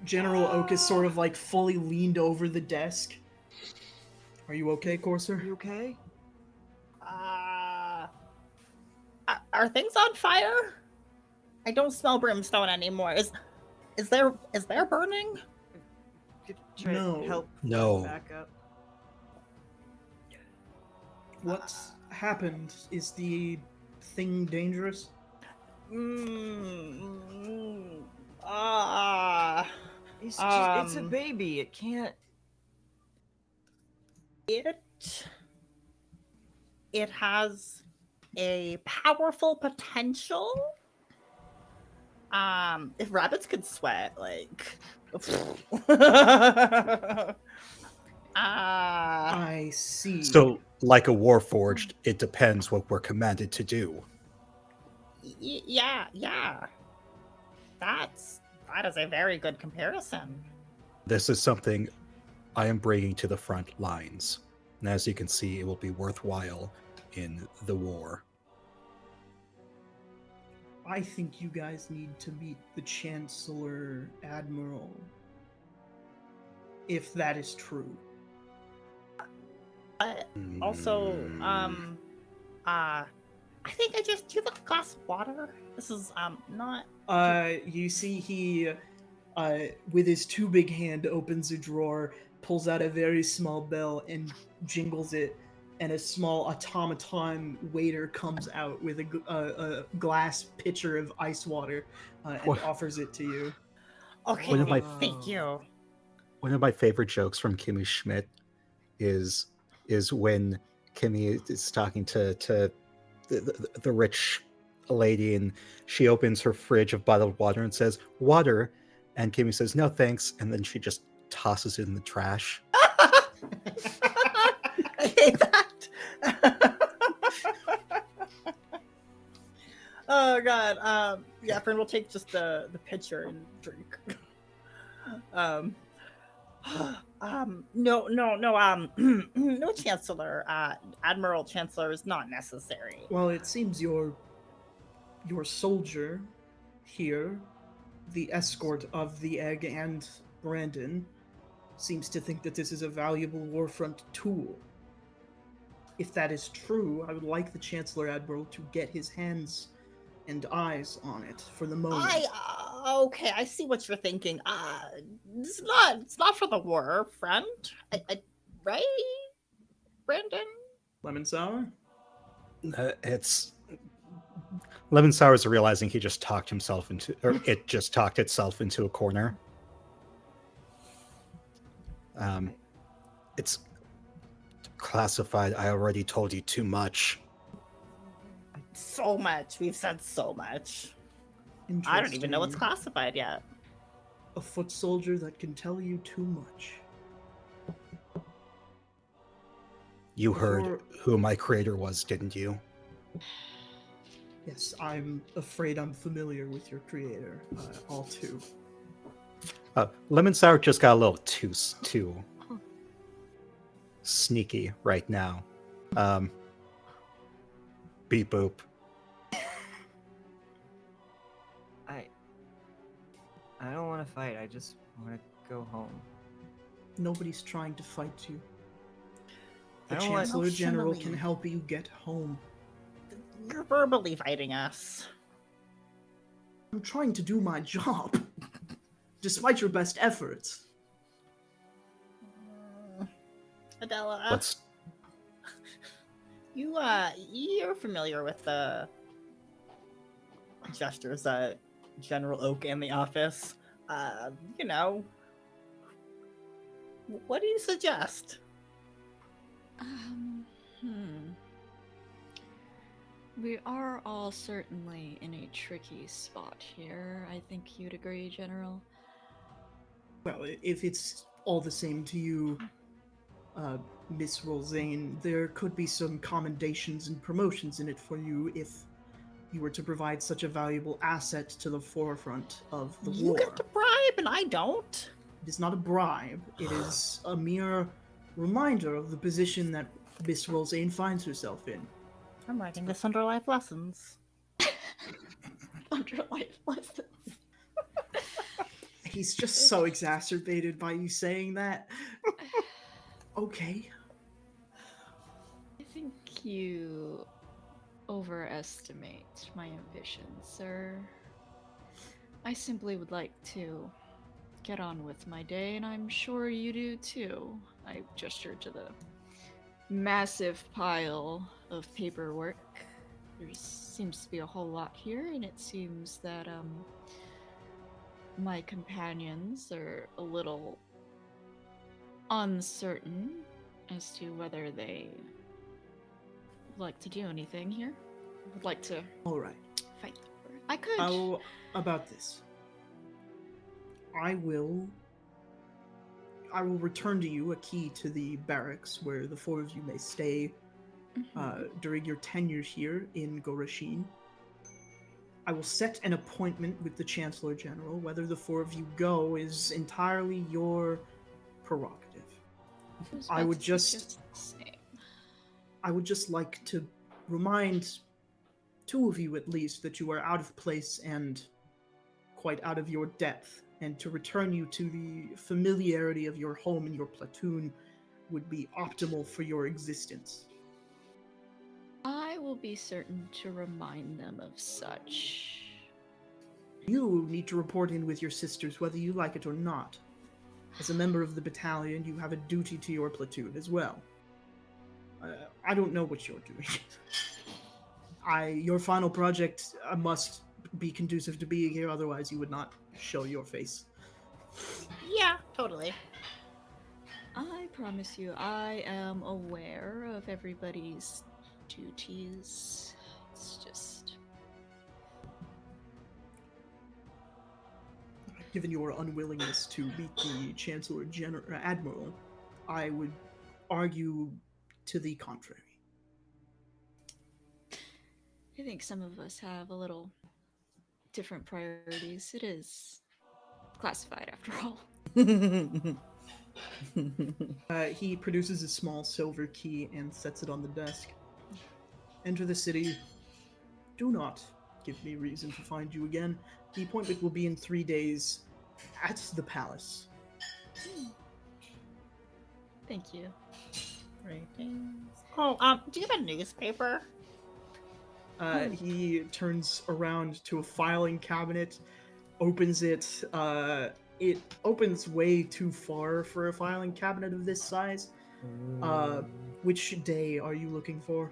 General Oak is sort of like fully leaned over the desk. Are you okay, Corsair? Are you okay? Are things on fire? I don't smell brimstone anymore. Is there burning? Could try No. to help No. back up. What's happened? Is the thing dangerous? It's just, it's a baby. It can't. It has a powerful potential. If rabbits could sweat, like. I see. So, like a Warforged, it depends what we're commanded to do. Yeah. That is a very good comparison. This is something I am bringing to the front lines. And as you can see, it will be worthwhile in the war. I think you guys need to meet the Chancellor Admiral. If that is true. Also, I think do you have a glass of water? This is, not... You see he, with his too big hand, opens a drawer, pulls out a very small bell, and jingles it, and a small automaton waiter comes out with a glass pitcher of ice water, and offers it to you. Okay, thank you. One of my favorite jokes from Kimmy Schmidt is when Kimmy is talking to the rich lady, and she opens her fridge of bottled water and says, "Water," and Kimmy says, "No thanks," and then she just tosses it in the trash. I hate that. Oh god. Yeah, Fern will take just the pitcher and drink. No, no, Chancellor. Admiral Chancellor is not necessary. Well, it seems your soldier here, the escort of the egg and Brandon, seems to think that this is a valuable warfront tool. If that is true, I would like the Chancellor Admiral to get his hands and eyes on it for the moment. Okay, I see what you're thinking. It's not for the war, friend. Right, Brandon? Lemon sour? It's Lemon Sour is realizing he just talked himself into, or it just talked itself into a corner. It's classified. I already told you too much. So much. We've said so much. I don't even know what's classified yet. A foot soldier that can tell you too much. You heard who my creator was, didn't you? Yes, I'm afraid I'm familiar with your creator, all too. Lemon Sour just got a little too sneaky right now. Beep boop. I don't want to fight. I just want to go home. Nobody's trying to fight you. The I don't want- Chancellor General can Emotionally. help you get home. You're verbally fighting us. I'm trying to do my job, despite your best efforts. Adela, Let's you're familiar with the gestures that General Oak in the office. You know, what do you suggest? We are all certainly in a tricky spot here. I think you'd agree, General. Well, if it's all the same to you, Miss Rolzane, there could be some commendations and promotions in it for you if you were to provide such a valuable asset to the forefront of the You war. get to bribe and I don't. It is not a bribe. It is a mere reminder of the position that Miss Rolzane finds herself in. I'm writing this under life lessons. Under life lessons. He's just so exacerbated by you saying that. Okay. I think you overestimate my ambitions, sir. I simply would like to get on with my day, and I'm sure you do too. I gestured to the massive pile of paperwork. There seems to be a whole lot here, and it seems that my companions are a little uncertain as to whether they would like to do anything here. Would like to All right. fight the war. I could. How about this? I will return to you a key to the barracks where the four of you may stay during your tenure here in Gorashin. I will set an appointment with the Chancellor General. Whether the four of you go is entirely your prerogative. was I about would to just- suggest the same. I would just like to remind two of you at least that you are out of place and quite out of your depth, and to return you to the familiarity of your home and your platoon would be optimal for your existence. I will be certain to remind them of such. You need to report in with your sisters whether you like it or not. As a member of the battalion, you have a duty to your platoon as well. I don't know what you're doing. Your final project must be conducive to being here, otherwise you would not show your face. Yeah, totally. I promise you, I am aware of everybody's duties. It's just. Given your unwillingness to meet the Chancellor Admiral, I would argue to the contrary. I think some of us have a little different priorities. It is classified, after all. He produces a small silver key and sets it on the desk. Enter the city. Do not give me reason to find you again. The appointment will be in 3 days at the palace. Thank you. Ratings. Oh, do you have a newspaper? He turns around to a filing cabinet, opens it. It opens way too far for a filing cabinet of this size. Which day are you looking for?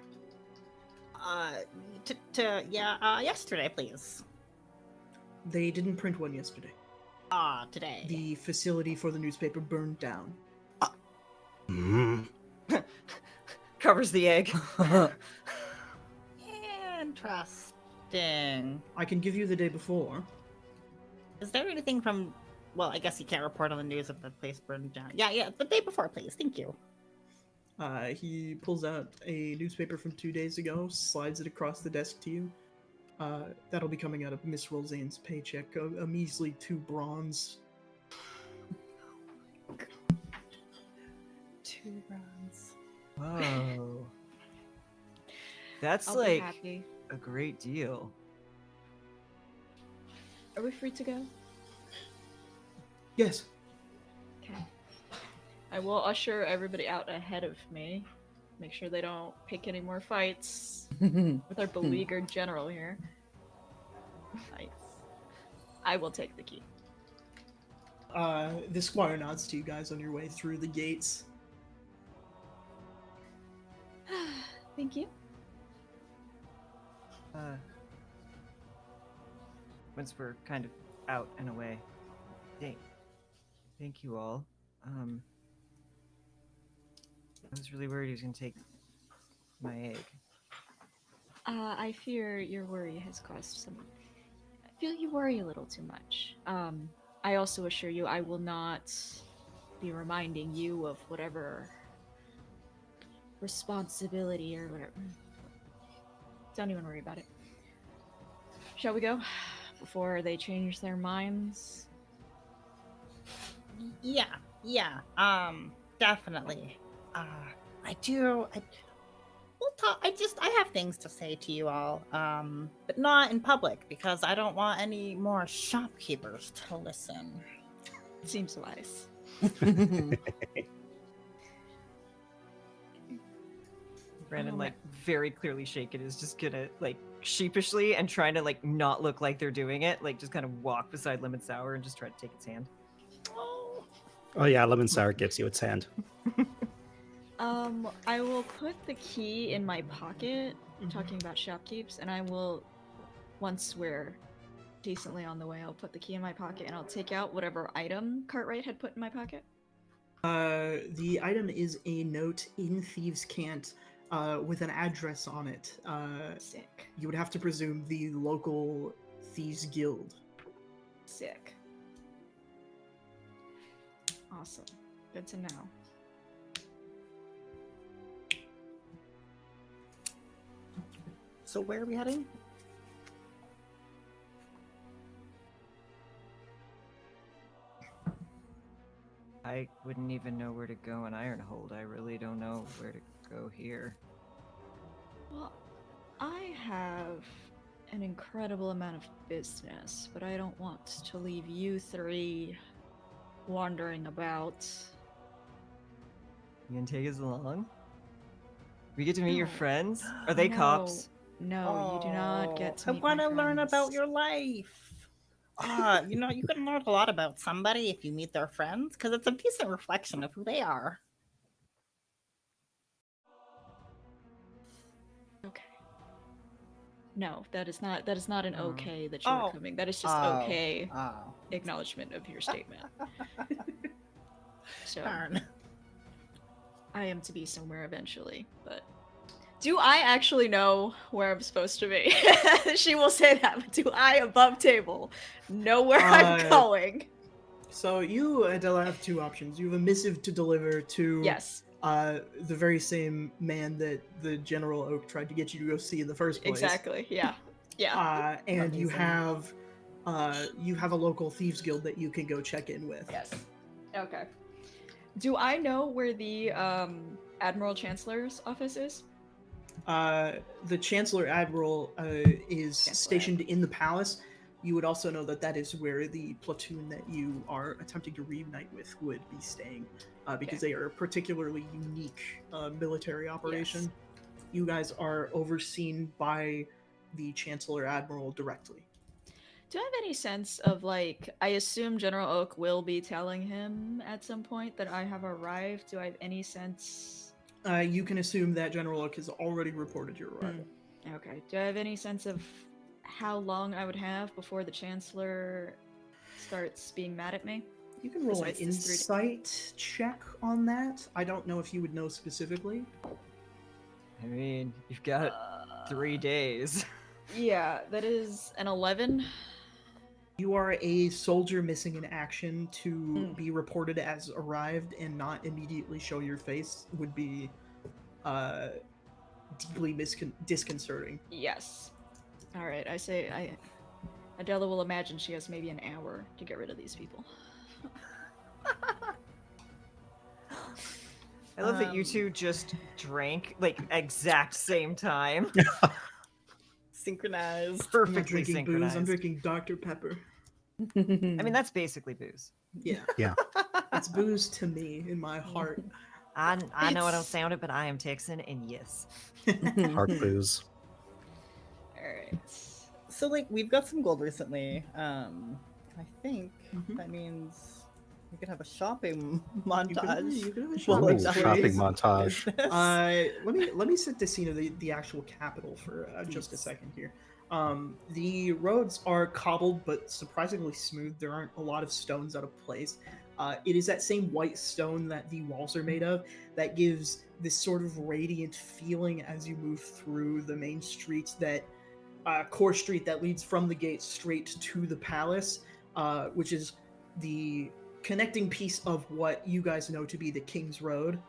Yesterday, please. They didn't print one yesterday. Today. The facility for the newspaper burned down. Covers the egg. Interesting. I can give you the day before. Is there anything from... Well, I guess you can't report on the news if the place burned down. Yeah, the day before, please. Thank you. He pulls out a newspaper from 2 days ago, slides it across the desk to you. That'll be coming out of Miss Rolzane's paycheck, a measly 2 bronze. 2 bronze. Whoa. That's I'll be like happy. a great deal. Are we free to go? Yes. Okay. I will usher everybody out ahead of me. Make sure they don't pick any more fights with our beleaguered general here. Nice. I will take the key. The squire nods to you guys on your way through the gates. Thank you. Once we're kind of out and away. Thank you all. I was really worried he was gonna take my egg. I fear your worry has caused some. I feel you worry a little too much. I also assure you I will not be reminding you of whatever responsibility or whatever. Don't even worry about it. Shall we go? Before they change their minds? Yeah, definitely. We'll talk. I have things to say to you all, but not in public because I don't want any more shopkeepers to listen. Seems wise. Brandon, like, very clearly shaken, is just gonna, like, sheepishly and trying to, like, not look like they're doing it, like, just kind of walk beside Lemon Sour and just try to take its hand. Oh yeah, lemon sour gives you its hand. I will put the key in my pocket, talking about shopkeeps, and I will, once we're decently on the way, I'll put the key in my pocket and I'll take out whatever item Cartwright had put in my pocket. The item is a note in Thieves' Cant with an address on it. Sick. You would have to presume the local Thieves Guild. Sick. Awesome. Good to know. So where are we heading? I wouldn't even know where to go in Ironhold. I really don't know where to go here. Well, I have an incredible amount of business, but I don't want to leave you three wandering about. You can take us along? We get to meet your No. friends? Are they cops? No, you do not get to I meet want my to learn friends. about your life. You can learn a lot about somebody if you meet their friends, because it's a decent reflection of who they are. Okay. No, that is not an Oh. okay that you are coming. That is just okay acknowledgement of your statement. So Darn. I am to be somewhere eventually, but do I actually know where I'm supposed to be? She will say that, but do I, above table, know where I'm going? So you, Adela, have two options. You have a missive to deliver to Yes. the very same man that the General Oak tried to get you to go see in the first place. Exactly. Yeah. Yeah. And you Amazing. have a local thieves guild that you can go check in with. Yes. Okay. Do I know where the Admiral Chancellor's office is? The Chancellor Admiral is stationed in the palace. You would also know that that is where the platoon that you are attempting to reunite with would be staying, because they are a particularly unique military operation. Yes. You guys are overseen by the Chancellor Admiral directly. Do I have any sense of, like, I assume General Oak will be telling him at some point that I have arrived. Do I have any sense? You can assume that General Oak has already reported your arrival. Okay. Do I have any sense of how long I would have before the Chancellor starts being mad at me? You can roll an Besides this insight check on that. I don't know if you would know specifically. I mean, you've got 3 days. Yeah, that is an 11. You are a soldier missing in action. To be reported as arrived and not immediately show your face would be deeply disconcerting. Yes. All right, Adela will imagine she has maybe an hour to get rid of these people. I love that you two just drank like exact same time. Synchronized. I'm not Perfectly drinking booze. I'm synchronized. drinking Dr. Pepper. I mean, that's basically booze. Yeah. Yeah. It's booze to me in my heart. I know I don't It's- sound it, but I am Texan, and yes. Heart booze. Alright. So like we've got some gold recently. I think Mhm. that means we could have a shopping montage. You could have a while shopping Ooh, Adela shopping is montage. business. let me set the scene of the actual capital for just a Please. second here. The roads are cobbled but surprisingly smooth. There aren't a lot of stones out of place. It is that same white stone that the walls are made of that gives this sort of radiant feeling as you move through the main streets that core street that leads from the gate straight to the palace, which is the connecting piece of what you guys know to be the King's Road,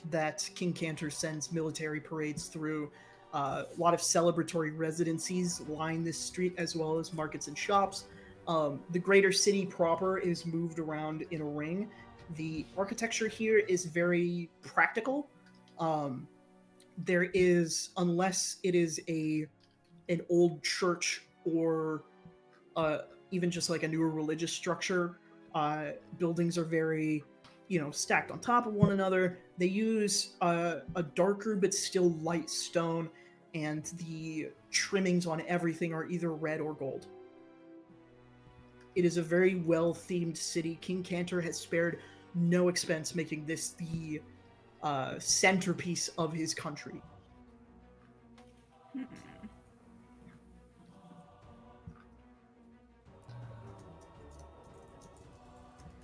that King Cantor sends military parades through. A lot of celebratory residencies line this street, as well as markets and shops. The greater city proper is moved around in a ring. The architecture here is very practical. There is, unless it is an old church or even just like a newer religious structure, buildings are very, stacked on top of one another. They use a darker but still light stone, and the trimmings on everything are either red or gold. It is a very well themed city. King Cantor has spared no expense making this the centerpiece of his country.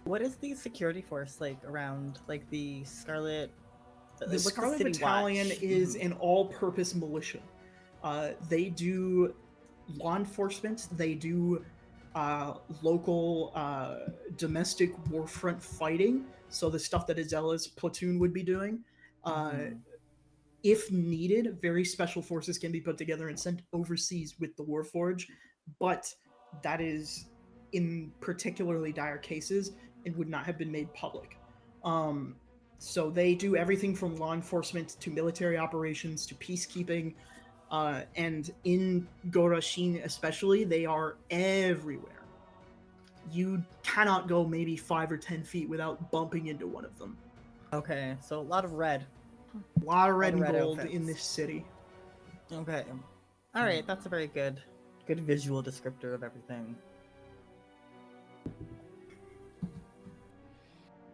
What is the security force like around like the Scarlet? The what's Scarlet City Battalion Watch? is an all-purpose militia. They do law enforcement. They do local domestic warfront fighting. So the stuff that Azella's platoon would be doing. Mhm. If needed, very special forces can be put together and sent overseas with the Warforge, but that is in particularly dire cases and would not have been made public. So they do everything from law enforcement to military operations to peacekeeping, and in Gorashin especially, they are everywhere. You cannot go maybe 5 or 10 feet without bumping into one of them. Okay, so a lot of red. A lot of red and red gold outfits. in this city. Okay, all right, that's a very good visual descriptor of everything.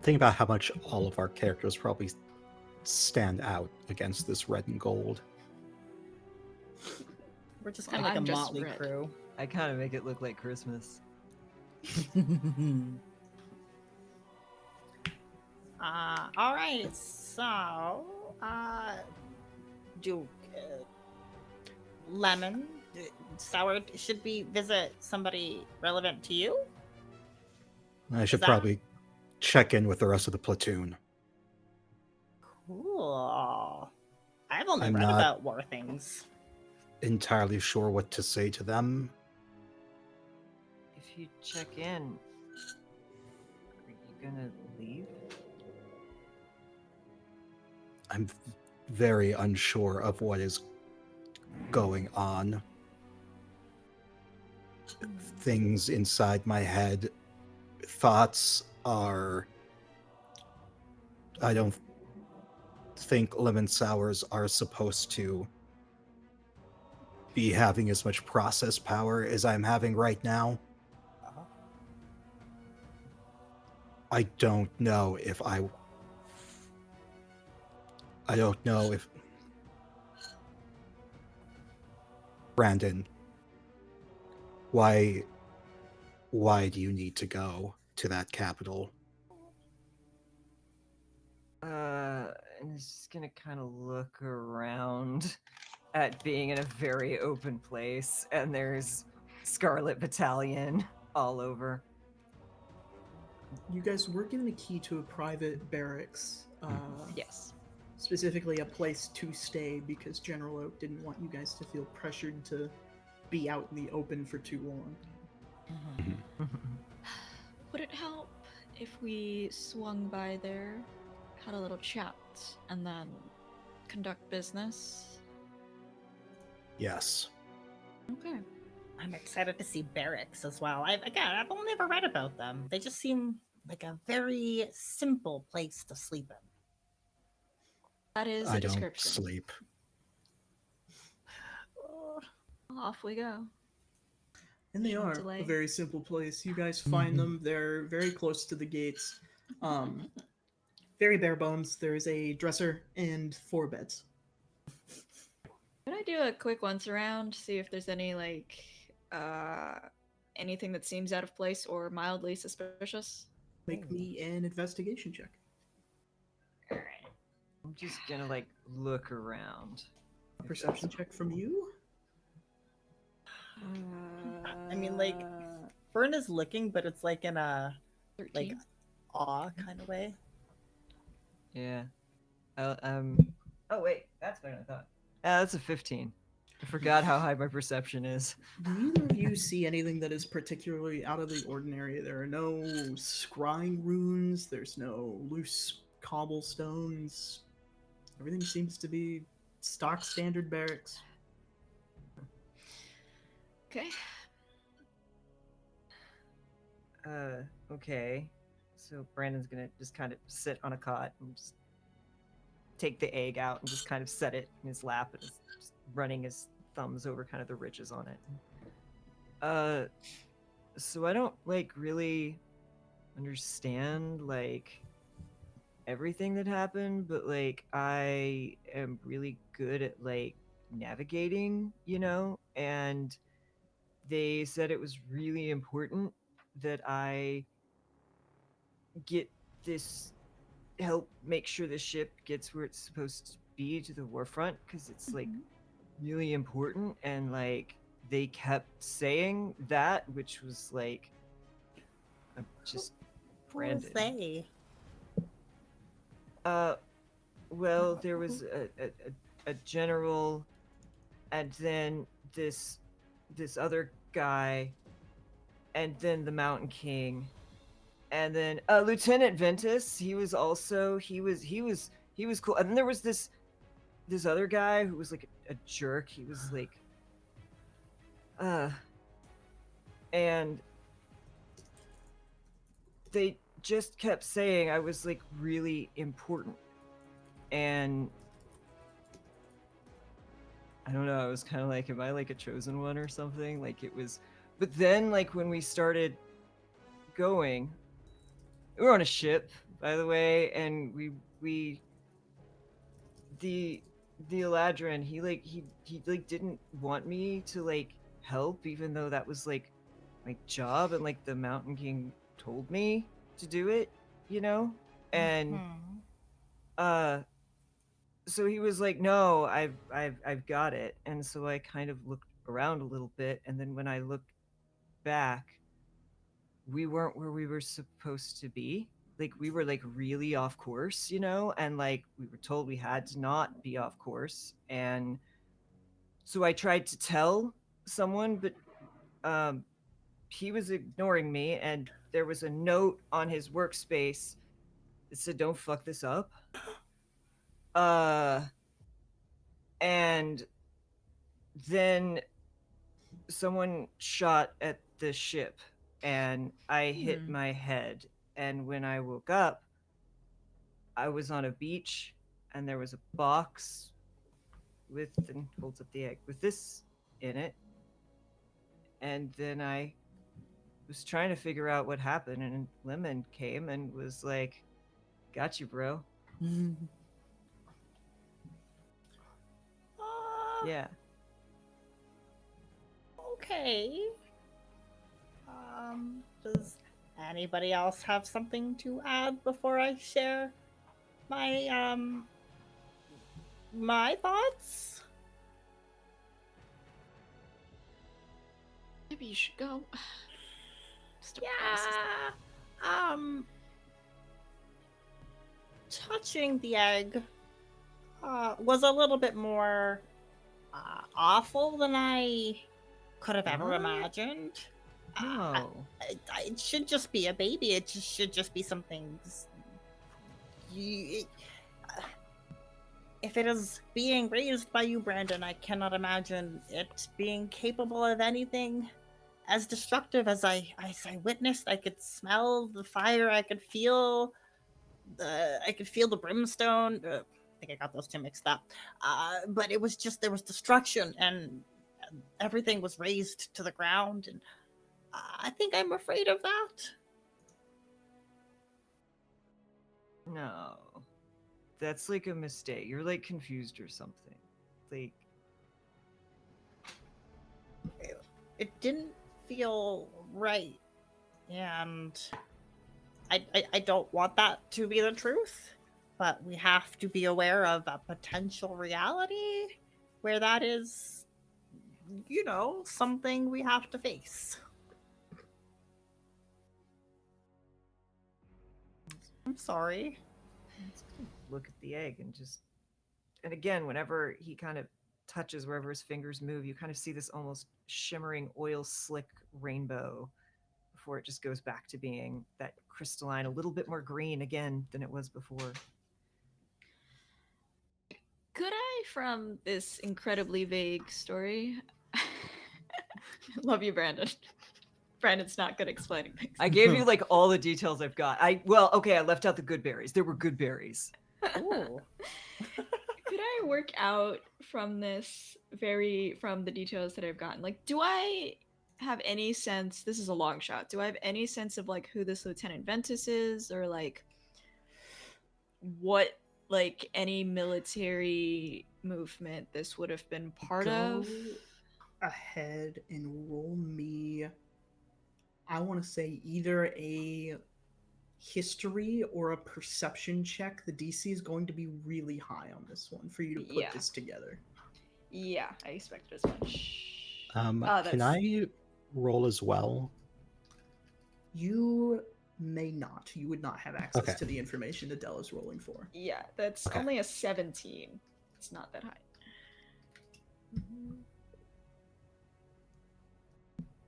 Think about how much all of our characters probably stand out against this red and gold. We're just kind of like I'm a just motley red. crew. I kind of make it look like Christmas. All right, so do Lemon Sour, should we visit somebody relevant to you? I should that- probably check in with the rest of the platoon. Cool. I've only I'm read not- about war things. Entirely sure what to say to them. If you check in, are you gonna leave? I'm very unsure of what is going on. Things inside my head, thoughts are... I don't think lemon sours are supposed to be having as much process power as I'm having right now. I don't know if Brandon, why do you need to go to that capital? And it's just gonna kind of look around at being in a very open place, and there's Scarlet Battalion all over. You guys were given a key to a private barracks. Yes. Specifically a place to stay because General Oak didn't want you guys to feel pressured to be out in the open for too long. Would it help if we swung by there? had a little chat and then conduct business. Yes. Okay. I'm excited to see barracks as well. I've only ever read about them. They just seem like a very simple place to sleep in. That is I a don't description. sleep. Off we go. And they Shouldn't are delay. a very simple place. You guys find them. They're very close to the gates. Very bare bones. There's a dresser and 4 beds. Can I do a quick once around, see if there's any anything that seems out of place or mildly suspicious? Make me an investigation check. Alright. I'm just gonna like look around. A perception check from you. I mean, like, Fern is looking, but it's like in a 13. like awe kind of way. Yeah. Oh wait, that's better than I thought. That's a 15. I forgot how high my perception is. Neither of you see anything that is particularly out of the ordinary. There are no scrying runes. There's no loose cobblestones. Everything seems to be stock standard barracks. Okay. Okay. So Brandon's gonna just kind of sit on a cot and just take the egg out and just kind of set it in his lap and just running his thumbs over kind of the ridges on it. So I don't like really understand like everything that happened, but like I am really good at like navigating, you know, and they said it was really important that I get this help make sure the ship gets where it's supposed to be to the warfront because it's like really important, and like they kept saying that, which was like I'm just Brandon. Who was they? Well, there was a general, and then this other guy, and then the Mountain King, and then Lieutenant Ventus. He was also he was cool. And then there was this other guy who was like a jerk. He was like, and they just kept saying I was like really important, and I don't know. I was kind of like, am I like a chosen one or something? Like it was, but then like when we started going, we were on a ship, by the way, and the Eladrin, he like didn't want me to like help, even though that was like my job, and like the Mountain King told me to do it, you know, and so he was like, no, I've got it. And so I kind of looked around a little bit, and then when I looked back, we weren't where we were supposed to be. Like we were like really off course, you know, and like we were told we had to not be off course. And so I tried to tell someone, but he was ignoring me, and there was a note on his workspace that said, don't fuck this up. And then someone shot at the ship, and I hit my head. And when I woke up, I was on a beach, and there was a box with, and holds up the egg, with this in it. And then I was trying to figure out what happened, and Lemon came and was like, got you, bro. Yeah. Okay. Does anybody else have something to add before I share my my thoughts? Maybe you should go. Yeah. Touching the egg was a little bit more awful than I could have ever What? imagined. No. It should just be a baby. It should just be something if it is being raised by you, Brandon, I cannot imagine it being capable of anything as destructive as I witnessed. I could smell the fire. I could feel the brimstone. I think I got those two mixed up. But it was just, there was destruction, and everything was razed to the ground, and I think I'm afraid of that. No. That's like a mistake. You're like confused or something. Like, It didn't feel right, and I don't want that to be the truth, but we have to be aware of a potential reality where that is, something we have to face. I'm sorry. let's look at the egg and again, whenever he kind of touches wherever his fingers move, you kind of see this almost shimmering oil slick rainbow before it just goes back to being that crystalline, a little bit more green again than it was before. Could I, from this incredibly vague story, love you, Brandon. Brandon's not good at explaining things. I gave you like all the details I've got. I left out the good berries. There were good berries. Ooh. Could I work out from the details that I've gotten? Like, do I have any sense, this is a long shot, do I have any sense of like who this Lieutenant Ventus is, or like what, like, any military movement this would have been part of? Ahead and roll me, I want to say, either a history or a perception check. The DC is going to be really high on this one for you to put this together. Yeah, I expected as much. Can I roll as well? You may not. You would not have access to the information Adele is rolling for. Yeah, that's only a 17. It's not that high.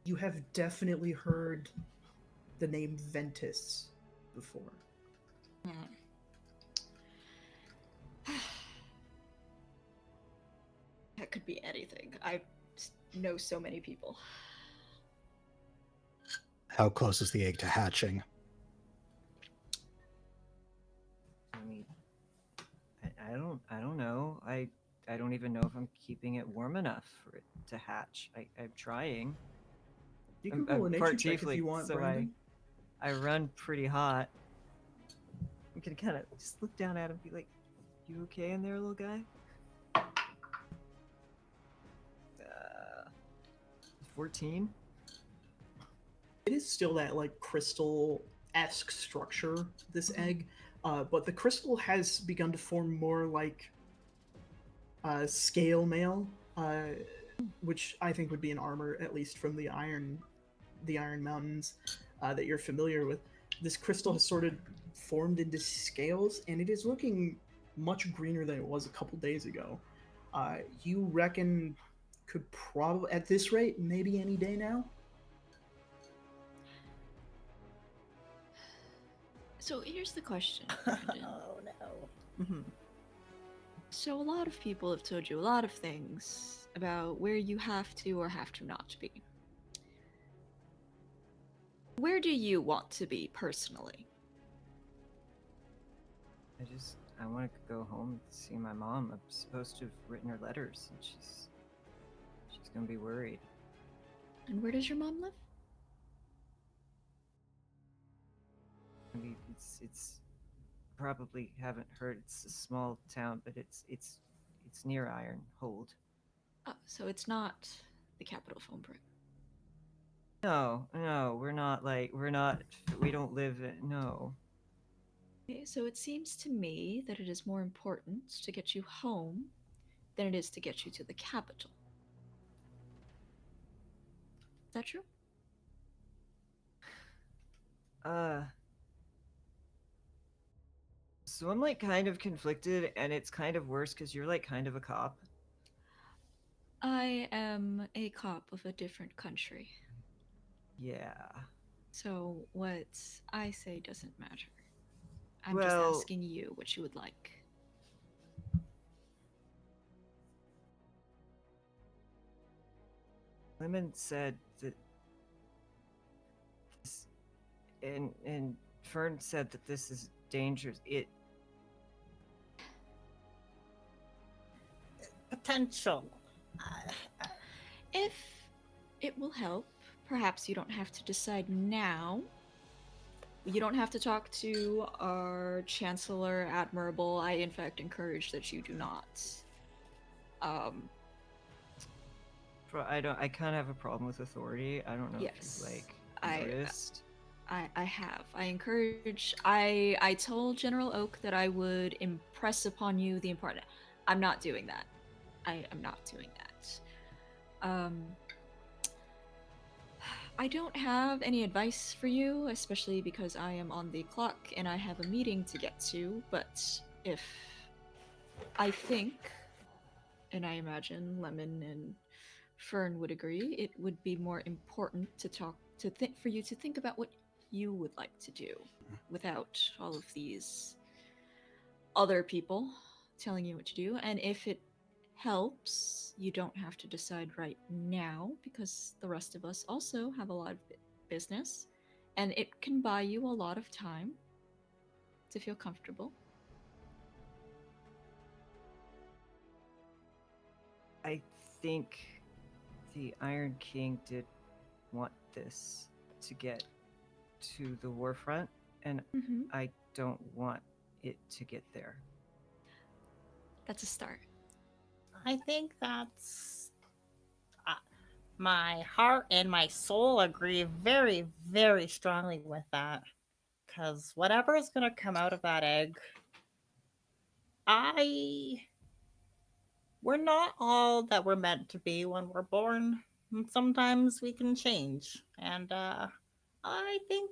You have definitely heard the name Ventus before. That could be anything. I know so many people. How close is the egg to hatching? I mean, I don't know. I don't even know if I'm keeping it warm enough for it to hatch. I'm trying. You can roll a nature check if you want, so Brandon. I run pretty hot. I'm gonna kind of just look down at him and be like, "You okay in there, little guy?" 14. It is still that like crystal-esque structure, this egg, but the crystal has begun to form more like scale mail, which I think would be an armor, at least from the Iron Mountains that you're familiar with. This crystal has sort of formed into scales, and it is looking much greener than it was a couple days ago. You reckon could probably, at this rate, maybe any day now? So here's the question. Oh no. Mm-hmm. So a lot of people have told you a lot of things about where you have to or have to not be. Where do you want to be personally? I want to go home and see my mom. I'm supposed to have written her letters, and she's gonna be worried. And where does your mom live? I mean, it's probably haven't heard. It's a small town, but it's near Ironhold. Oh, so it's not the capital phone brick. No, we're not. We don't live in. No. Okay, so it seems to me that it is more important to get you home than it is to get you to the capital. Is that true? So I'm like kind of conflicted, and it's kind of worse because you're like kind of a cop. I am a cop of a different country. Yeah. So what I say doesn't matter. I'm Well- just asking you what you would like. Lemon said that this, and Fern said that this is dangerous. Potential. If it will help, perhaps you don't have to decide now. You don't have to talk to our Chancellor Admirable. I, in fact, encourage that you do not. I kind of have a problem with authority. I don't know Yes. if you like I- noticed. I have. I told General Oak that I would impress upon you the important. I'm not doing that. I am not doing that. I don't have any advice for you, especially because I am on the clock and I have a meeting to get to, but if I think, and I imagine Lemon and Fern would agree, it would be more important for you to think about what you would like to do without all of these other people telling you what to do. And if it helps, you don't have to decide right now because the rest of us also have a lot of business, and it can buy you a lot of time to feel comfortable. I think the Iron King did want this to get to the war front, and Mm-hmm. I don't want it to get there. That's a start. I think that's my heart and my soul agree very, very strongly with that. Because whatever is going to come out of that egg, we're not all that we're meant to be when we're born. And sometimes we can change. And I think,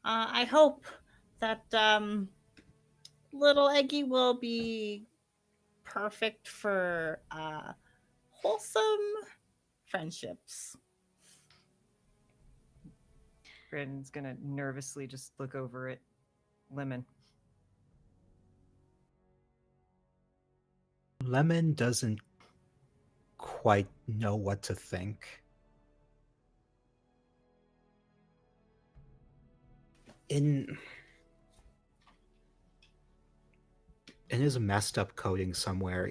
I hope that little Eggy will be perfect for wholesome friendships. Brandon's gonna nervously just look over at Lemon. Lemon doesn't quite know what to think. In his messed up coding somewhere,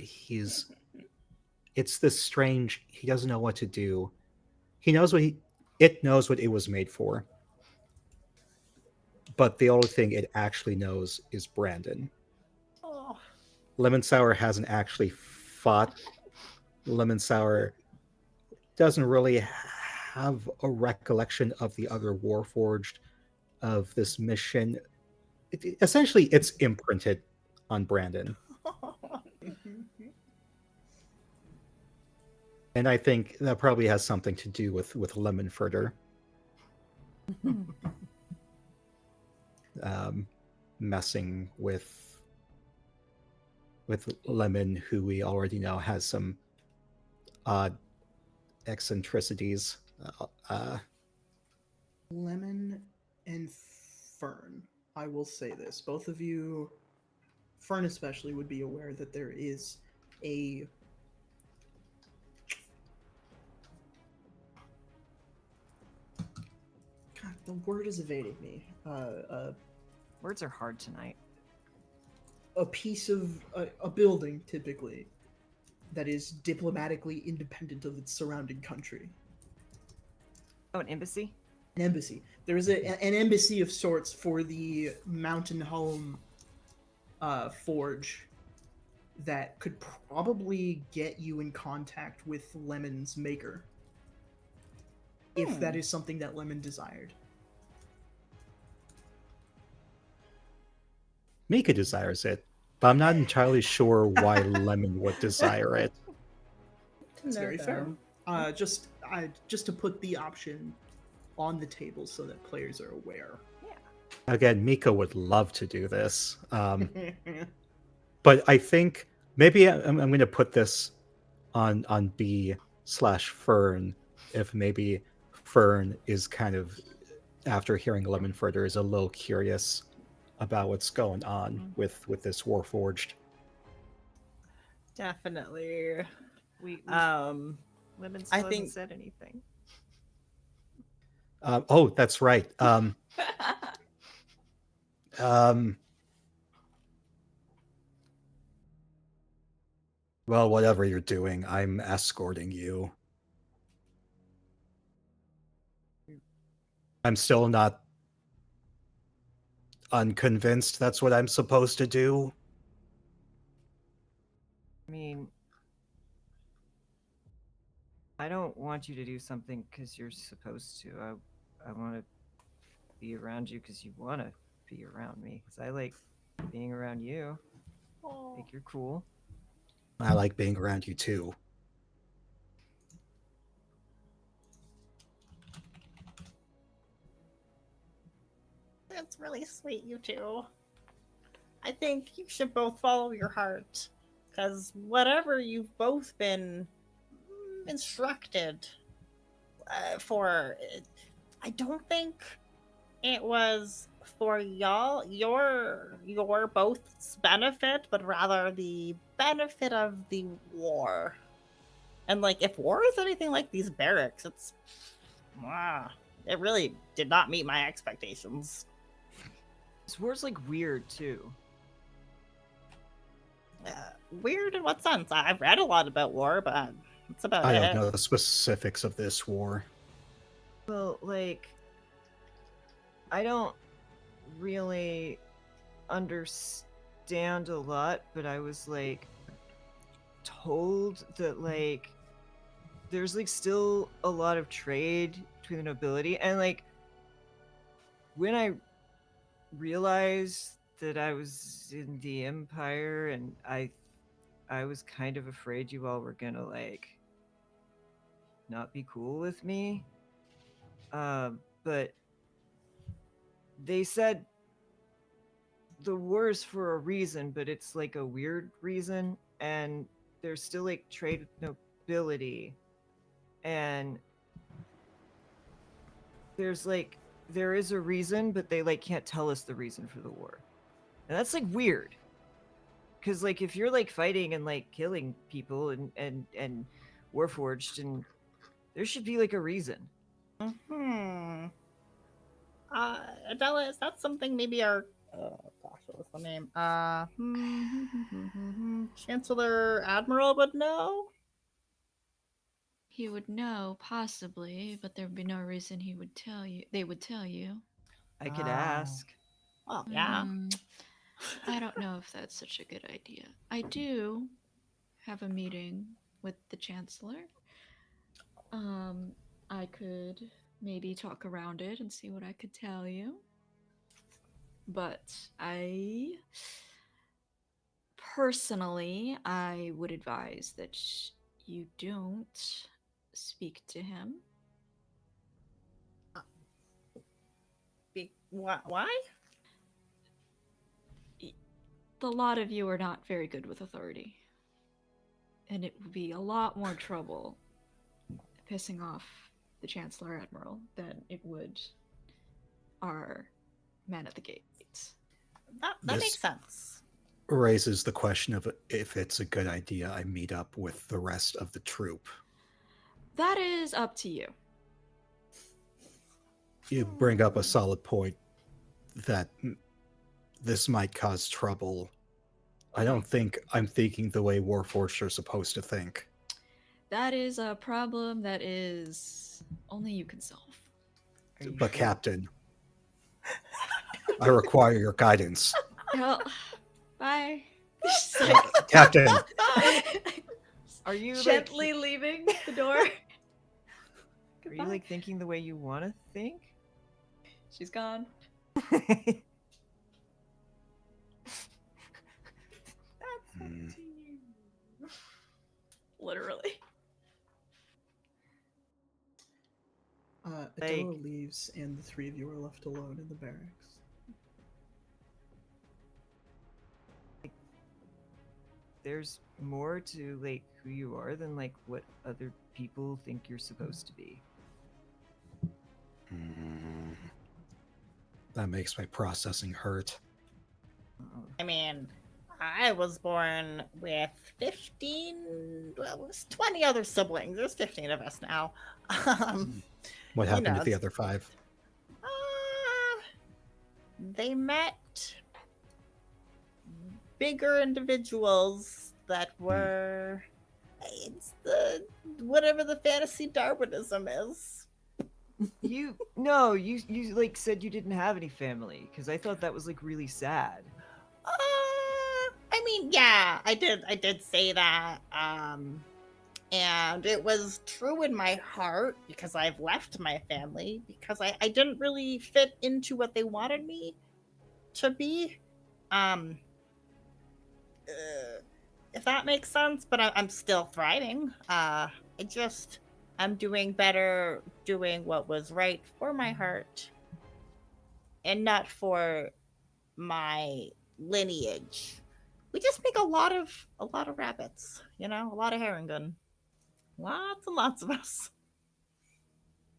it's this strange, he doesn't know what to do. He knows it knows what it was made for. But the only thing it actually knows is Brandon. Oh. Lemon Sour hasn't actually fought. Lemon Sour doesn't really have a recollection of the other Warforged, of this mission. Essentially, it's imprinted on Brandon. And I think that probably has something to do with Lemonfurter. Messing with Lemon, who we already know has some odd eccentricities. Lemon and Fern, I will say this. Both of you, Fern especially, would be aware that there is a God, the word is evading me. Words are hard tonight. A piece of a building, typically, that is diplomatically independent of its surrounding country. Oh, an embassy? An embassy. There is an embassy of sorts for the Mountain Home forge that could probably get you in contact with Lemon's maker. If that is something that Lemon desired. Mika desires it, but I'm not entirely sure why Lemon would desire it. It's very fair. Just to put the option on the table so that players are aware. Again, Mika would love to do this. But I think maybe I'm going to put this on B/Fern, if maybe Fern is kind of, after hearing Lemonfurter, is a little curious about what's going on with this Warforged. Definitely. We Lemon I still think- hasn't said anything. Oh, that's right. Well, whatever you're doing, I'm escorting you. I'm still not unconvinced that's what I'm supposed to do. I mean, I don't want you to do something because you're supposed to. I want to be around you because you want to be around me. Because I like being around you. I think you're cool. I like being around you too. That's really sweet, you two. I think you should both follow your heart. Because whatever you've both been instructed for, I don't think it was for your both's benefit, but rather the benefit of the war. And like, if war is anything like these barracks, it's it really did not meet my expectations. This war's like weird too. Weird in what sense? I've read a lot about war, but that's about I it. don't know the specifics of this war. Well, like, I don't really understand a lot, but I was like told that like there's like still a lot of trade between the nobility, and like when I realized that I was in the Empire and I was kind of afraid you all were gonna like not be cool with me. But they said the war is for a reason, but it's like a weird reason, and there's still like trade with nobility, and there is a reason, but they like can't tell us the reason for the war, and that's like weird. Because like if you're like fighting and like killing people and warforged, and there should be like a reason. Adela, is that something maybe our gosh, what was the name? Chancellor Admiral would know? He would know, possibly, but there would be no reason he would tell you. They would tell you. I could Oh. ask. Oh, yeah. I don't know if that's such a good idea. I do have a meeting with the Chancellor. I could maybe talk around it and see what I could tell you. But personally, I would advise that you don't speak to him. Why? The lot of you are not very good with authority. And it would be a lot more trouble pissing off the Chancellor Admiral than it would our man at the gates. That This- makes sense. Raises the question of if it's a good idea I meet up with the rest of the troop. That is up to you. You bring up a solid point that this might cause trouble. I don't think I'm thinking the way Warforged are supposed to think. That is a problem that is only you can solve. Are you But sure? Captain, I require your guidance. Well, bye. Captain, Are you Gently leaving the door. Like, are you like thinking the way you want to think? She's gone. Hmm. Literally. Adela leaves, and the three of you are left alone in the barracks. There's more to like who you are than like what other people think you're supposed to be. That makes my processing hurt. I mean, I was born with 15, well, it was 20 other siblings. There's 15 of us now. What You happened know, to the other 5? They met bigger individuals that were. It's the whatever the fantasy Darwinism is. You like said you didn't have any family because I thought that was like really sad. I mean, yeah, I did say that. And it was true in my heart because I've left my family because I didn't really fit into what they wanted me to be. Um, if that makes sense, but I'm still thriving. I'm doing better doing what was right for my heart and not for my lineage. We just make a lot of rabbits, a lot of herringun. Lots and lots of us.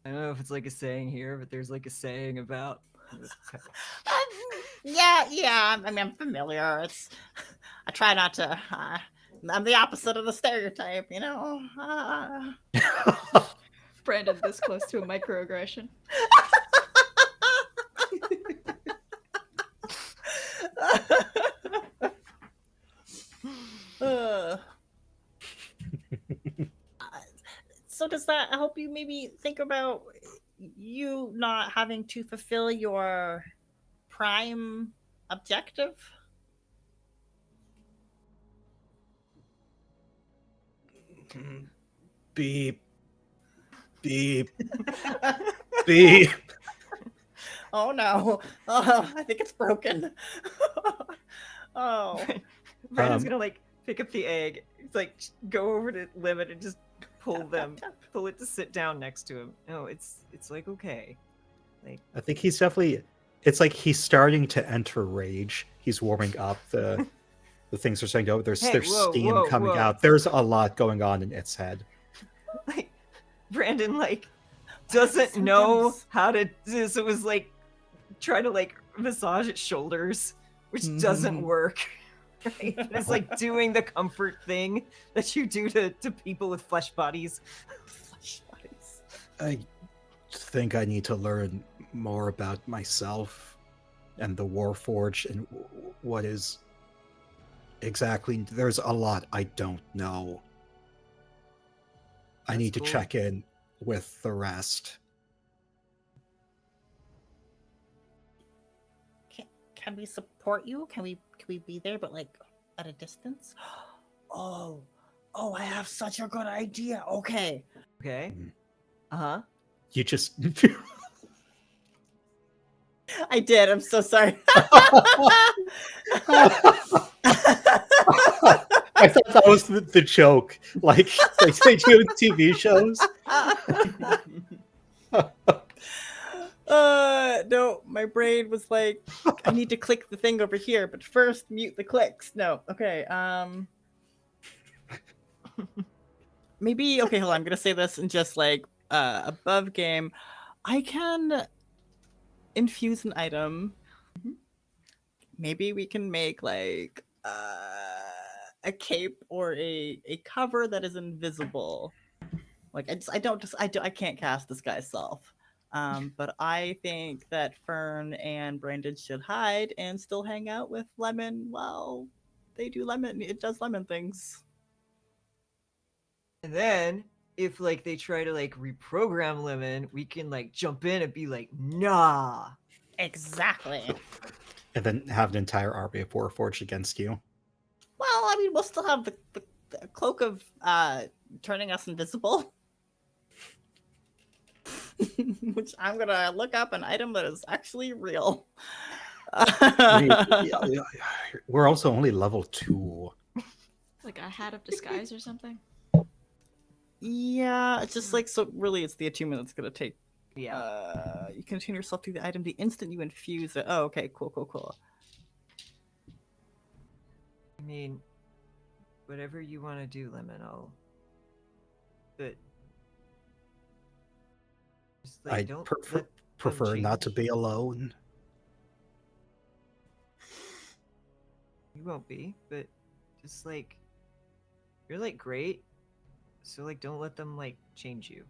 I don't know if it's like a saying here, but there's like a saying about. Yeah. I mean, I'm familiar. I try not to. I'm the opposite of the stereotype, Brandon this close to a microaggression. So does that help you maybe think about you not having to fulfill your prime objective? Beep. Beep. Beep. Oh no. Oh, I think it's broken. Oh. Brandon's gonna like pick up the egg. It's like go over to Lemon and just pull it to sit down next to him. No, it's like okay. Like I think he's definitely. It's like he's starting to enter rage. He's warming up. The things are starting to. There's steam coming out. There's a lot going on in its head. Like Brandon like doesn't know how to. So it was like try to like massage its shoulders, which doesn't work. Right? It's like doing the comfort thing that you do to people with flesh bodies. Flesh bodies. I think I need to learn more about myself and the Warforged and what is exactly. There's a lot I don't know. I need to check in with the rest. Can we support you? Can we be there, but like at a distance? Oh, I have such a good idea. Okay. Uh-huh. You just. I did. I'm so sorry. I thought that was the joke, like they do in TV shows. No, my brain was like, I need to click the thing over here, but first mute the clicks. No, okay. Maybe okay. Hold on. I'm gonna say this and just like above game, I can infuse an item. Maybe we can make like a cape or a cover that is invisible. Like I can't cast disguise self. But I think that Fern and Brandon should hide and still hang out with Lemon while they do it does lemon things. And then if like they try to like reprogram Lemon, we can like jump in and be like, nah. Exactly. And then have an entire army of Warforged against you. Well, I mean, we'll still have the cloak of turning us invisible. Which I'm gonna look up an item that is actually real. We're also only level 2. Like a hat of disguise or something? Yeah, it's just like, so really it's the attunement that's gonna take. Yeah. You can attune yourself to the item the instant you infuse it. Oh, okay, cool. I mean, whatever you want to do, Lemon, but I prefer not to be alone. You won't be, but just like you're like great, so like don't let them like change you.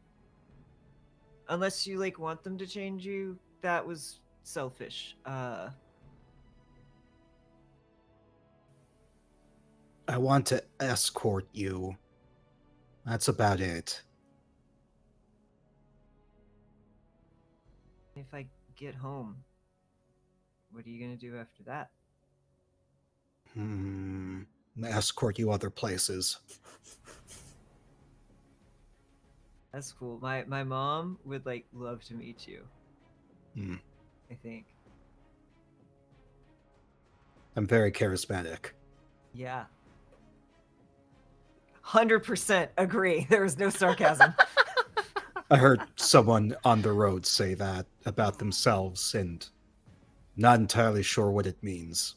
Unless you like want them to change you, that was selfish. I want to escort you. That's about it. If I get home, what are you gonna do after that? Escort you other places. That's cool. My mom would like love to meet you. Hmm. I think. I'm very charismatic. Yeah. 100% agree. There was no sarcasm. I heard someone on the road say that about themselves, and not entirely sure what it means.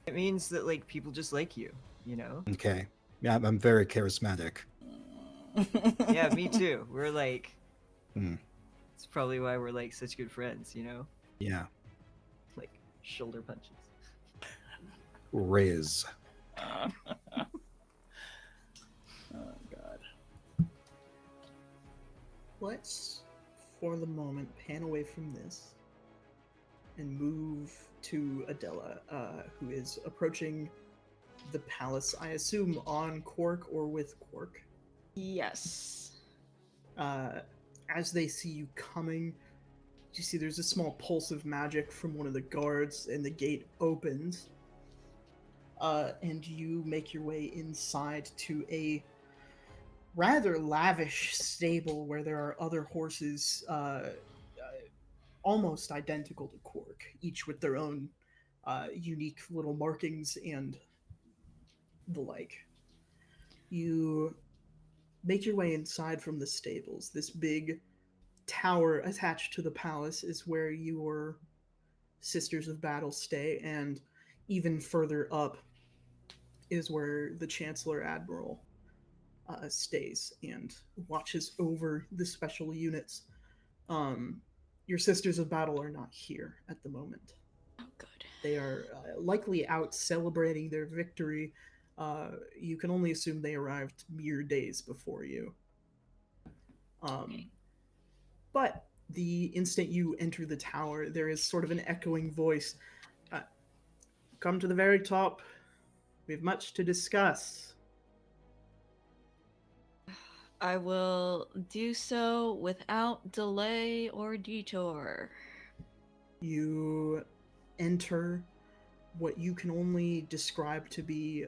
It means that like people just like you, you know? Okay. Yeah, I'm very charismatic. Yeah, me too. We're like Hmm. it's probably why we're like such good friends, you know? Yeah. Like shoulder punches. Riz. Oh god. Let's, for the moment, pan away from this and move to Adela, who is approaching the palace, I assume on Quark or with Quark. Yes. As they see you coming, you see there's a small pulse of magic from one of the guards, and the gate opens. And you make your way inside to a rather lavish stable where there are other horses almost identical to Quark, each with their own unique little markings and the like. You make your way inside from the stables. This big tower attached to the palace is where your Sisters of Battle stay, and even further up is where the Chancellor Admiral stays and watches over the special units. Um, your Sisters of Battle are not here at the moment. Oh, good. They are likely out celebrating their victory. You can only assume they arrived mere days before you. Okay. But the instant you enter the tower, there is sort of an echoing voice. Uh, Come to the very top. We have much to discuss. I will do so without delay or detour. You enter what you can only describe to be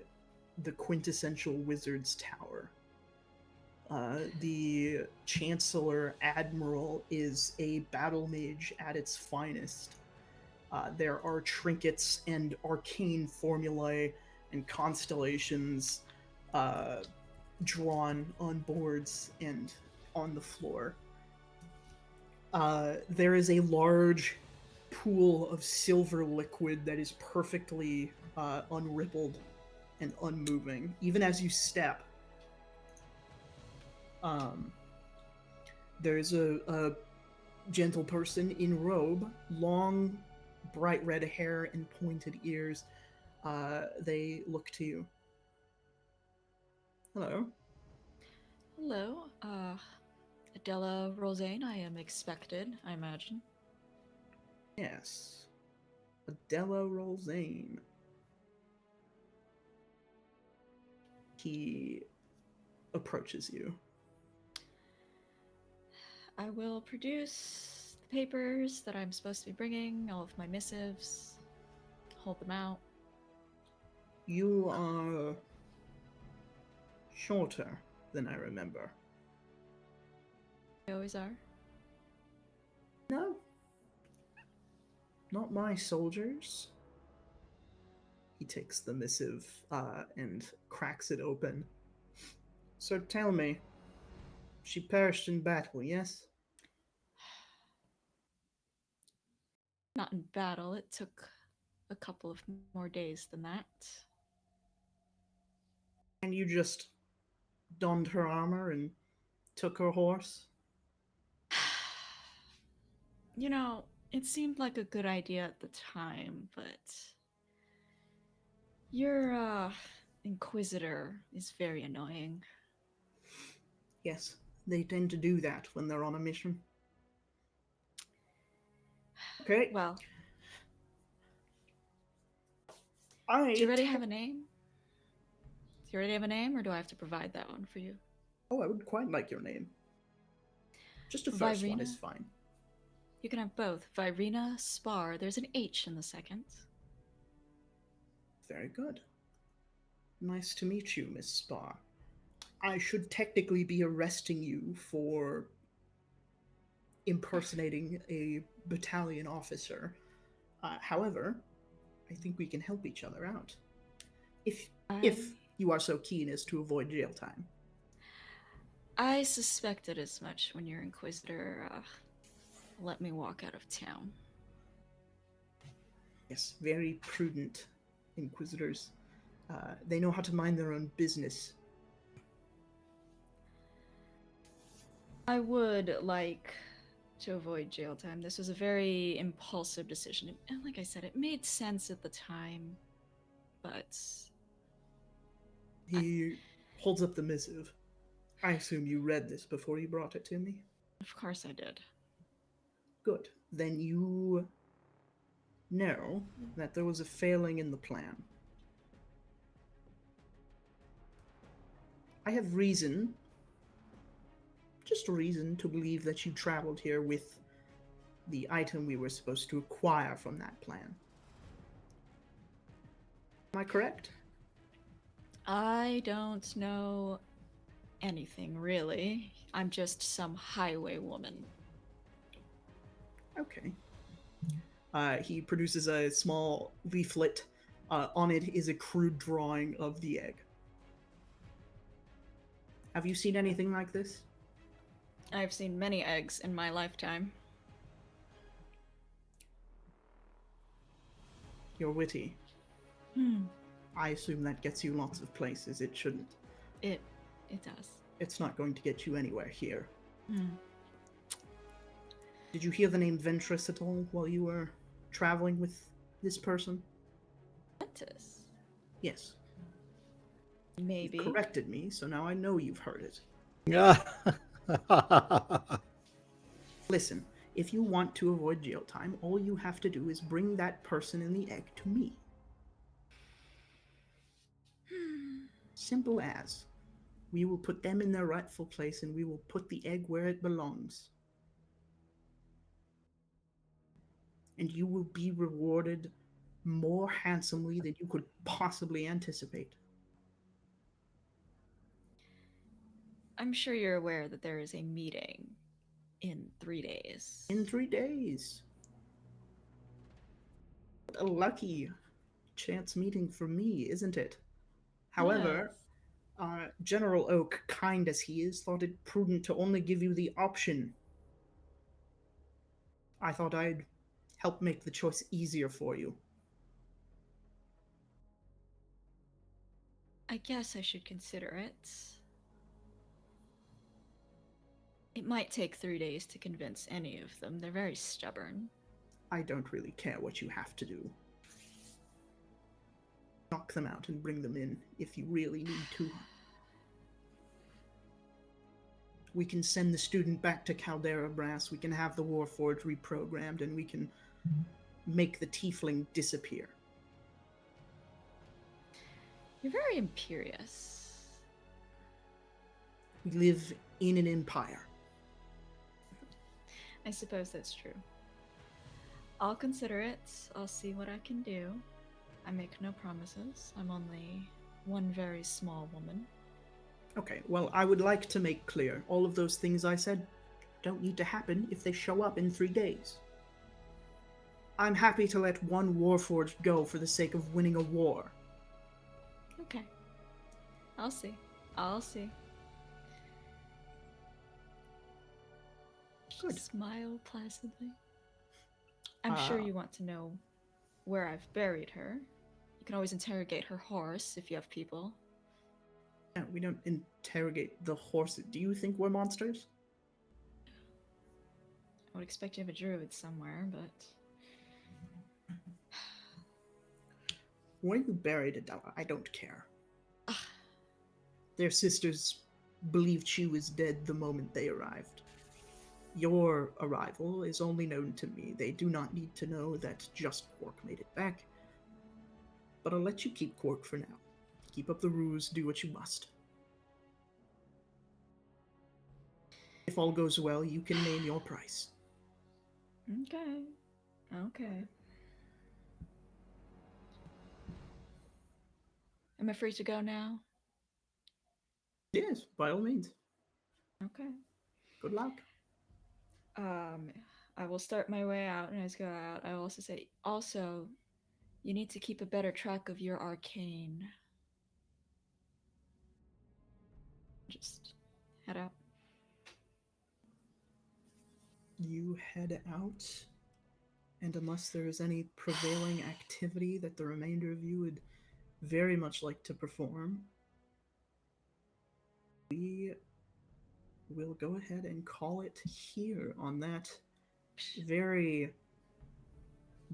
the quintessential wizard's tower. The Chancellor Admiral is a battle mage at its finest. There are trinkets and arcane formulae and constellations drawn on boards and on the floor. There is a large pool of silver liquid that is perfectly unrippled and unmoving, even as you step. There's a gentle person in robe, long, bright red hair and pointed ears. They look to you. Hello. Hello, Adela Rosane. I am expected, I imagine. Yes. Adela Rolzane. He approaches you. I will produce the papers that I'm supposed to be bringing, all of my missives, hold them out. You are shorter than I remember. They always are. No. Not my soldiers. He takes the missive and cracks it open. So tell me, she perished in battle, yes? Not in battle. It took a couple of more days than that. And you just donned her armor and took her horse? You know, it seemed like a good idea at the time, but Your Inquisitor is very annoying. Yes, they tend to do that when they're on a mission. Okay. Well, I do you already have a name? Do you already have a name, or do I have to provide that one for you? Oh, I would quite like your name. Just a first one is Virina? fine. You can have both. Virina Spar. There's an H in the second. Very good. Nice to meet you, Miss Spar. I should technically be arresting you for impersonating a battalion officer. However, I think we can help each other out. If you are so keen as to avoid jail time. I suspected as much when your Inquisitor let me walk out of town. Yes, very prudent Inquisitors. They know how to mind their own business. I would like to avoid jail time. This was a very impulsive decision. And like I said, it made sense at the time, but He holds up the missive. I assume you read this before you brought it to me? of course I did. Good. Then you know that there was a failing in the plan. I have reason, just reason, to believe that you traveled here with the item we were supposed to acquire from that plan. Am I correct? I don't know anything really. I'm just some highway woman. Okay. He produces a small leaflet. On it is a crude drawing of the egg. Have you seen anything like this? I've seen many eggs in my lifetime. You're witty. Hmm. I assume that gets you lots of places. It shouldn't. It does. It's not going to get you anywhere here. Hmm. Did you hear the name Ventress at all while you were traveling with this person? Ventus. Yes. Maybe. You corrected me, so now I know you've heard it. Listen, if you want to avoid jail time, all you have to do is bring that person and the egg to me. Simple as. We will put them in their rightful place and we will put the egg where it belongs. And you will be rewarded more handsomely than you could possibly anticipate. I'm sure you're aware that there is a meeting in 3 days. In 3 days. What a lucky chance meeting for me, isn't it? However, General Oak, kind as he is, thought it prudent to only give you the option. I thought I'd help make the choice easier for you. I guess I should consider it. It might take 3 days to convince any of them. They're very stubborn. I don't really care what you have to do. Knock them out and bring them in if you really need to. We can send the student back to Caldera Brass, we can have the Warforged reprogrammed, and we can make the Tiefling disappear. You're very imperious. We live in an empire. I suppose that's true. I'll consider it. I'll see what I can do. I make no promises. I'm only one very small woman. Okay, well, I would like to make clear all of those things I said don't need to happen if they show up in 3 days. I'm happy to let one Warforged go for the sake of winning a war. Okay. I'll see. I'll see. Good. Smile placidly. I'm sure you want to know where I've buried her. You can always interrogate her horse if you have people. No, we don't interrogate the horse. Do you think we're monsters? I would expect you have a druid somewhere, but... Where you buried Adela, I don't care. Their sisters believed she was dead the moment they arrived. Your arrival is only known to me. They do not need to know that just Quark made it back. But I'll let you keep Quark for now. Keep up the ruse, do what you must. If all goes well, you can name your price. Okay. Okay. Am I free to go now? Yes, by all means. Okay. Good luck. I will start my way out, and as I go out, I will also say, also, you need to keep a better track of your arcane. Just head out. You head out, and unless there is any prevailing activity that the remainder of you would very much like to perform, we will go ahead and call it here on that very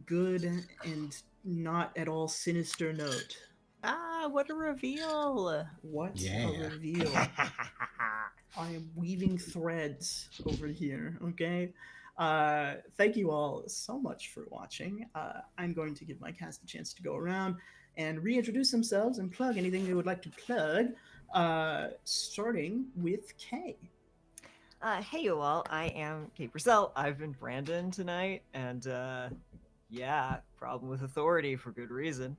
good and not at all sinister note. Ah, what a reveal! What Yeah. a reveal. I am weaving threads over here, okay? Thank you all so much for watching. I'm going to give my cast a chance to go around and reintroduce themselves and plug anything they would like to plug, starting with Kay. Hey, you all. I am Kate Purcell. I've been Brandon tonight, and yeah, problem with authority for good reason.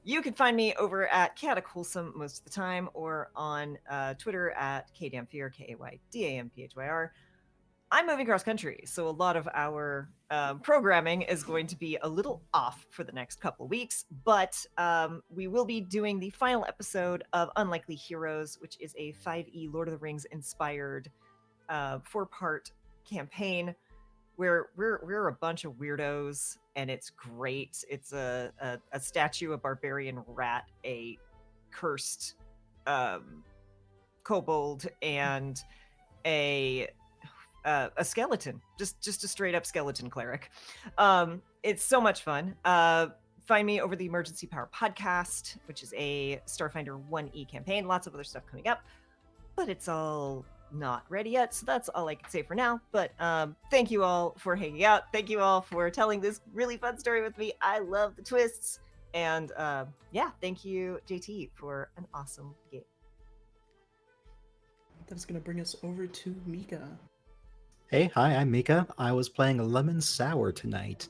You can find me over at Chaotic Wholesome most of the time, or on Twitter at KDamphyr, KAYDAMPHYR. I'm moving cross country, so a lot of our programming is going to be a little off for the next couple weeks, but we will be doing the final episode of Unlikely Heroes, which is a 5e Lord of the Rings inspired 4-part campaign where we're a bunch of weirdos, and it's great. It's a statue, a barbarian rat, a cursed kobold, and a skeleton, just a straight up skeleton cleric. It's so much fun. Find me over the Emergency Power podcast, which is a Starfinder 1e campaign. Lots of other stuff coming up, but it's all not ready yet, so that's all I can say for now. But thank you all for hanging out. Thank you all for telling this really fun story with me. I love the twists, and yeah, thank you, JT, for an awesome game. That is going to bring us over to Mika. Hey, hi, I'm Mika. I was playing Lemon Sour tonight.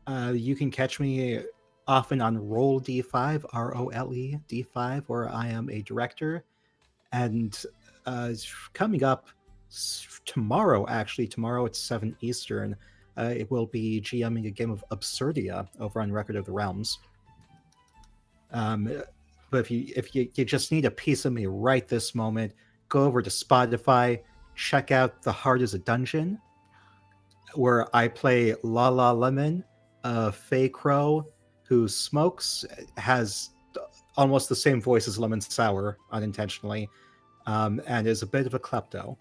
You can catch me often on Roll D5, ROLE D5, where I am a director. And coming up tomorrow, actually, tomorrow at 7 Eastern, it will be GMing a game of Absurdia over on Record of the Realms. But if you just need a piece of me right this moment, go over to Spotify, check out The Heart is a Dungeon, where I play La La Lemon, a Fey Crow who smokes, has almost the same voice as Lemon Sour, unintentionally, and is a bit of a klepto.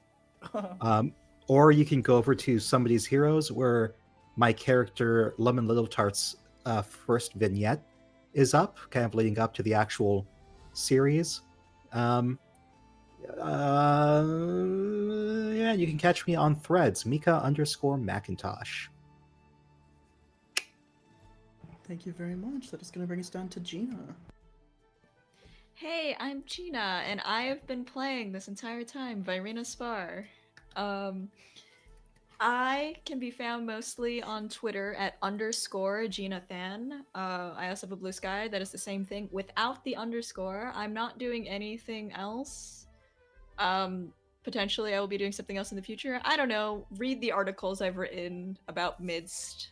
Or you can go over to Somebody's Heroes, where my character Lemon Little Tart's first vignette is up, kind of leading up to the actual series. Yeah, you can catch me on Threads, Mika_Macintosh. Thank you very much. That is going to bring us down to Gina. Hey, I'm Gina, and I have been playing this entire time Virina Spar. I can be found mostly on Twitter at _GinaThan. I also have a Blue Sky that is the same thing without the underscore. I'm not doing anything else. Potentially I will be doing something else in the future. I don't know. Read the articles I've written about Midst.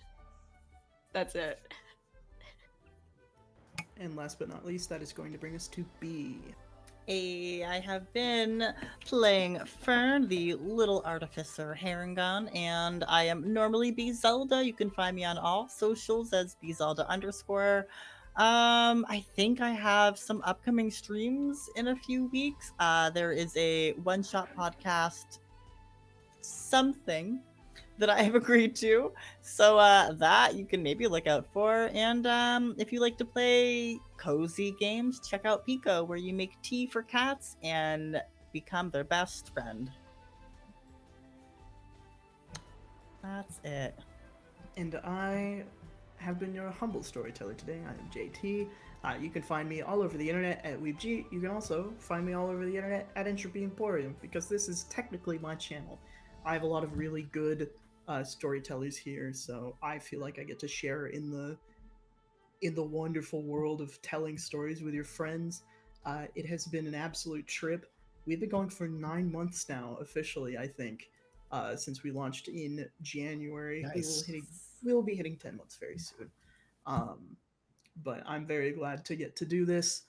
That's it. And last but not least, that is going to bring us to B. Hey, I have been playing Fern, the little artificer Herringon, and I am normally Bzelda. You can find me on all socials as Bzelda_. I think I have some upcoming streams in a few weeks. There is a one-shot podcast something that I have agreed to. So that you can maybe look out for. And if you like to play cozy games, check out Pico, where you make tea for cats and become their best friend. That's it. And I have been your humble storyteller today. I am JT. You can find me all over the internet at WeebG. You can also find me all over the internet at Entropy Emporium, because this is technically my channel. I have a lot of really good storytellers here, so I feel like I get to share in the wonderful world of telling stories with your friends. It has been an absolute trip. We've been going for 9 months now, officially, I think, since we launched in January. Nice. We will be hitting 10 months very soon. But I'm very glad to get to do this.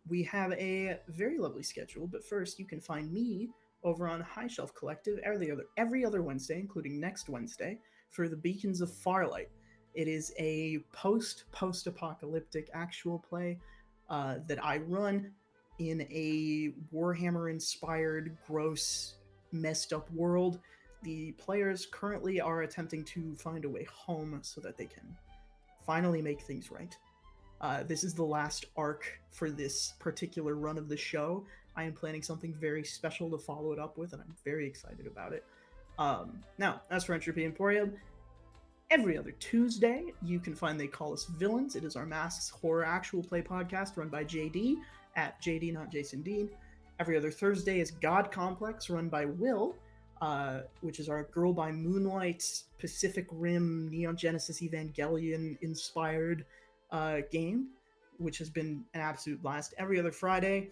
We have a very lovely schedule, but first you can find me over on High Shelf Collective every other Wednesday, including next Wednesday, for the Beacons of Farlight. It is a post-apocalyptic actual play that I run in a Warhammer-inspired, gross, messed up world. The players currently are attempting to find a way home so that they can finally make things right. This is the last arc for this particular run of the show. I am planning something very special to follow it up with, and I'm very excited about it. Now, as for Entropy Emporium, every other Tuesday, you can find They Call Us Villains. It is our Masks Horror Actual Play podcast run by JD, at JD Not Jason Dean. Every other Thursday is God Complex, run by Will, which is our Girl by Moonlight, Pacific Rim, Neon Genesis Evangelion inspired game, which has been an absolute blast. Every other Friday,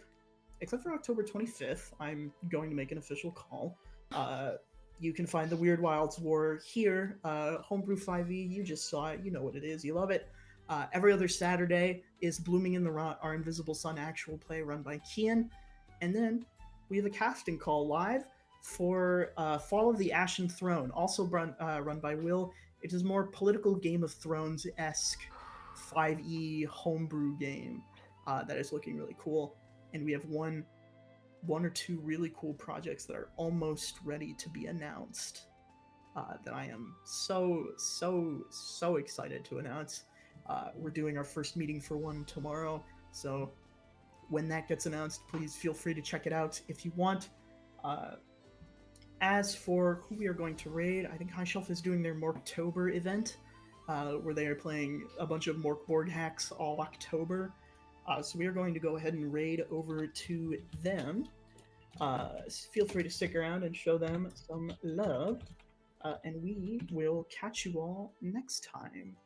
except for October 25th, I'm going to make an official call. You can find the Weirdwilds War here, Homebrew 5e. You just saw it. You know what it is. You love it. Every other Saturday is Blooming in the Rot, our Invisible Sun actual play run by Kian. And then we have a casting call live for Fall of the Ashen Throne, also run by Will. It is more political Game of Thrones-esque 5e homebrew game that is looking really cool. And we have one or two really cool projects that are almost ready to be announced that I am so excited to announce. We're doing our first meeting for one tomorrow, so when that gets announced, please feel free to check it out if you want. As for who we are going to raid, I think High Shelf is doing their Morktober event, where they are playing a bunch of Mork board hacks all October. So we are going to go ahead and raid over to them. Feel free to stick around and show them some love. And we will catch you all next time.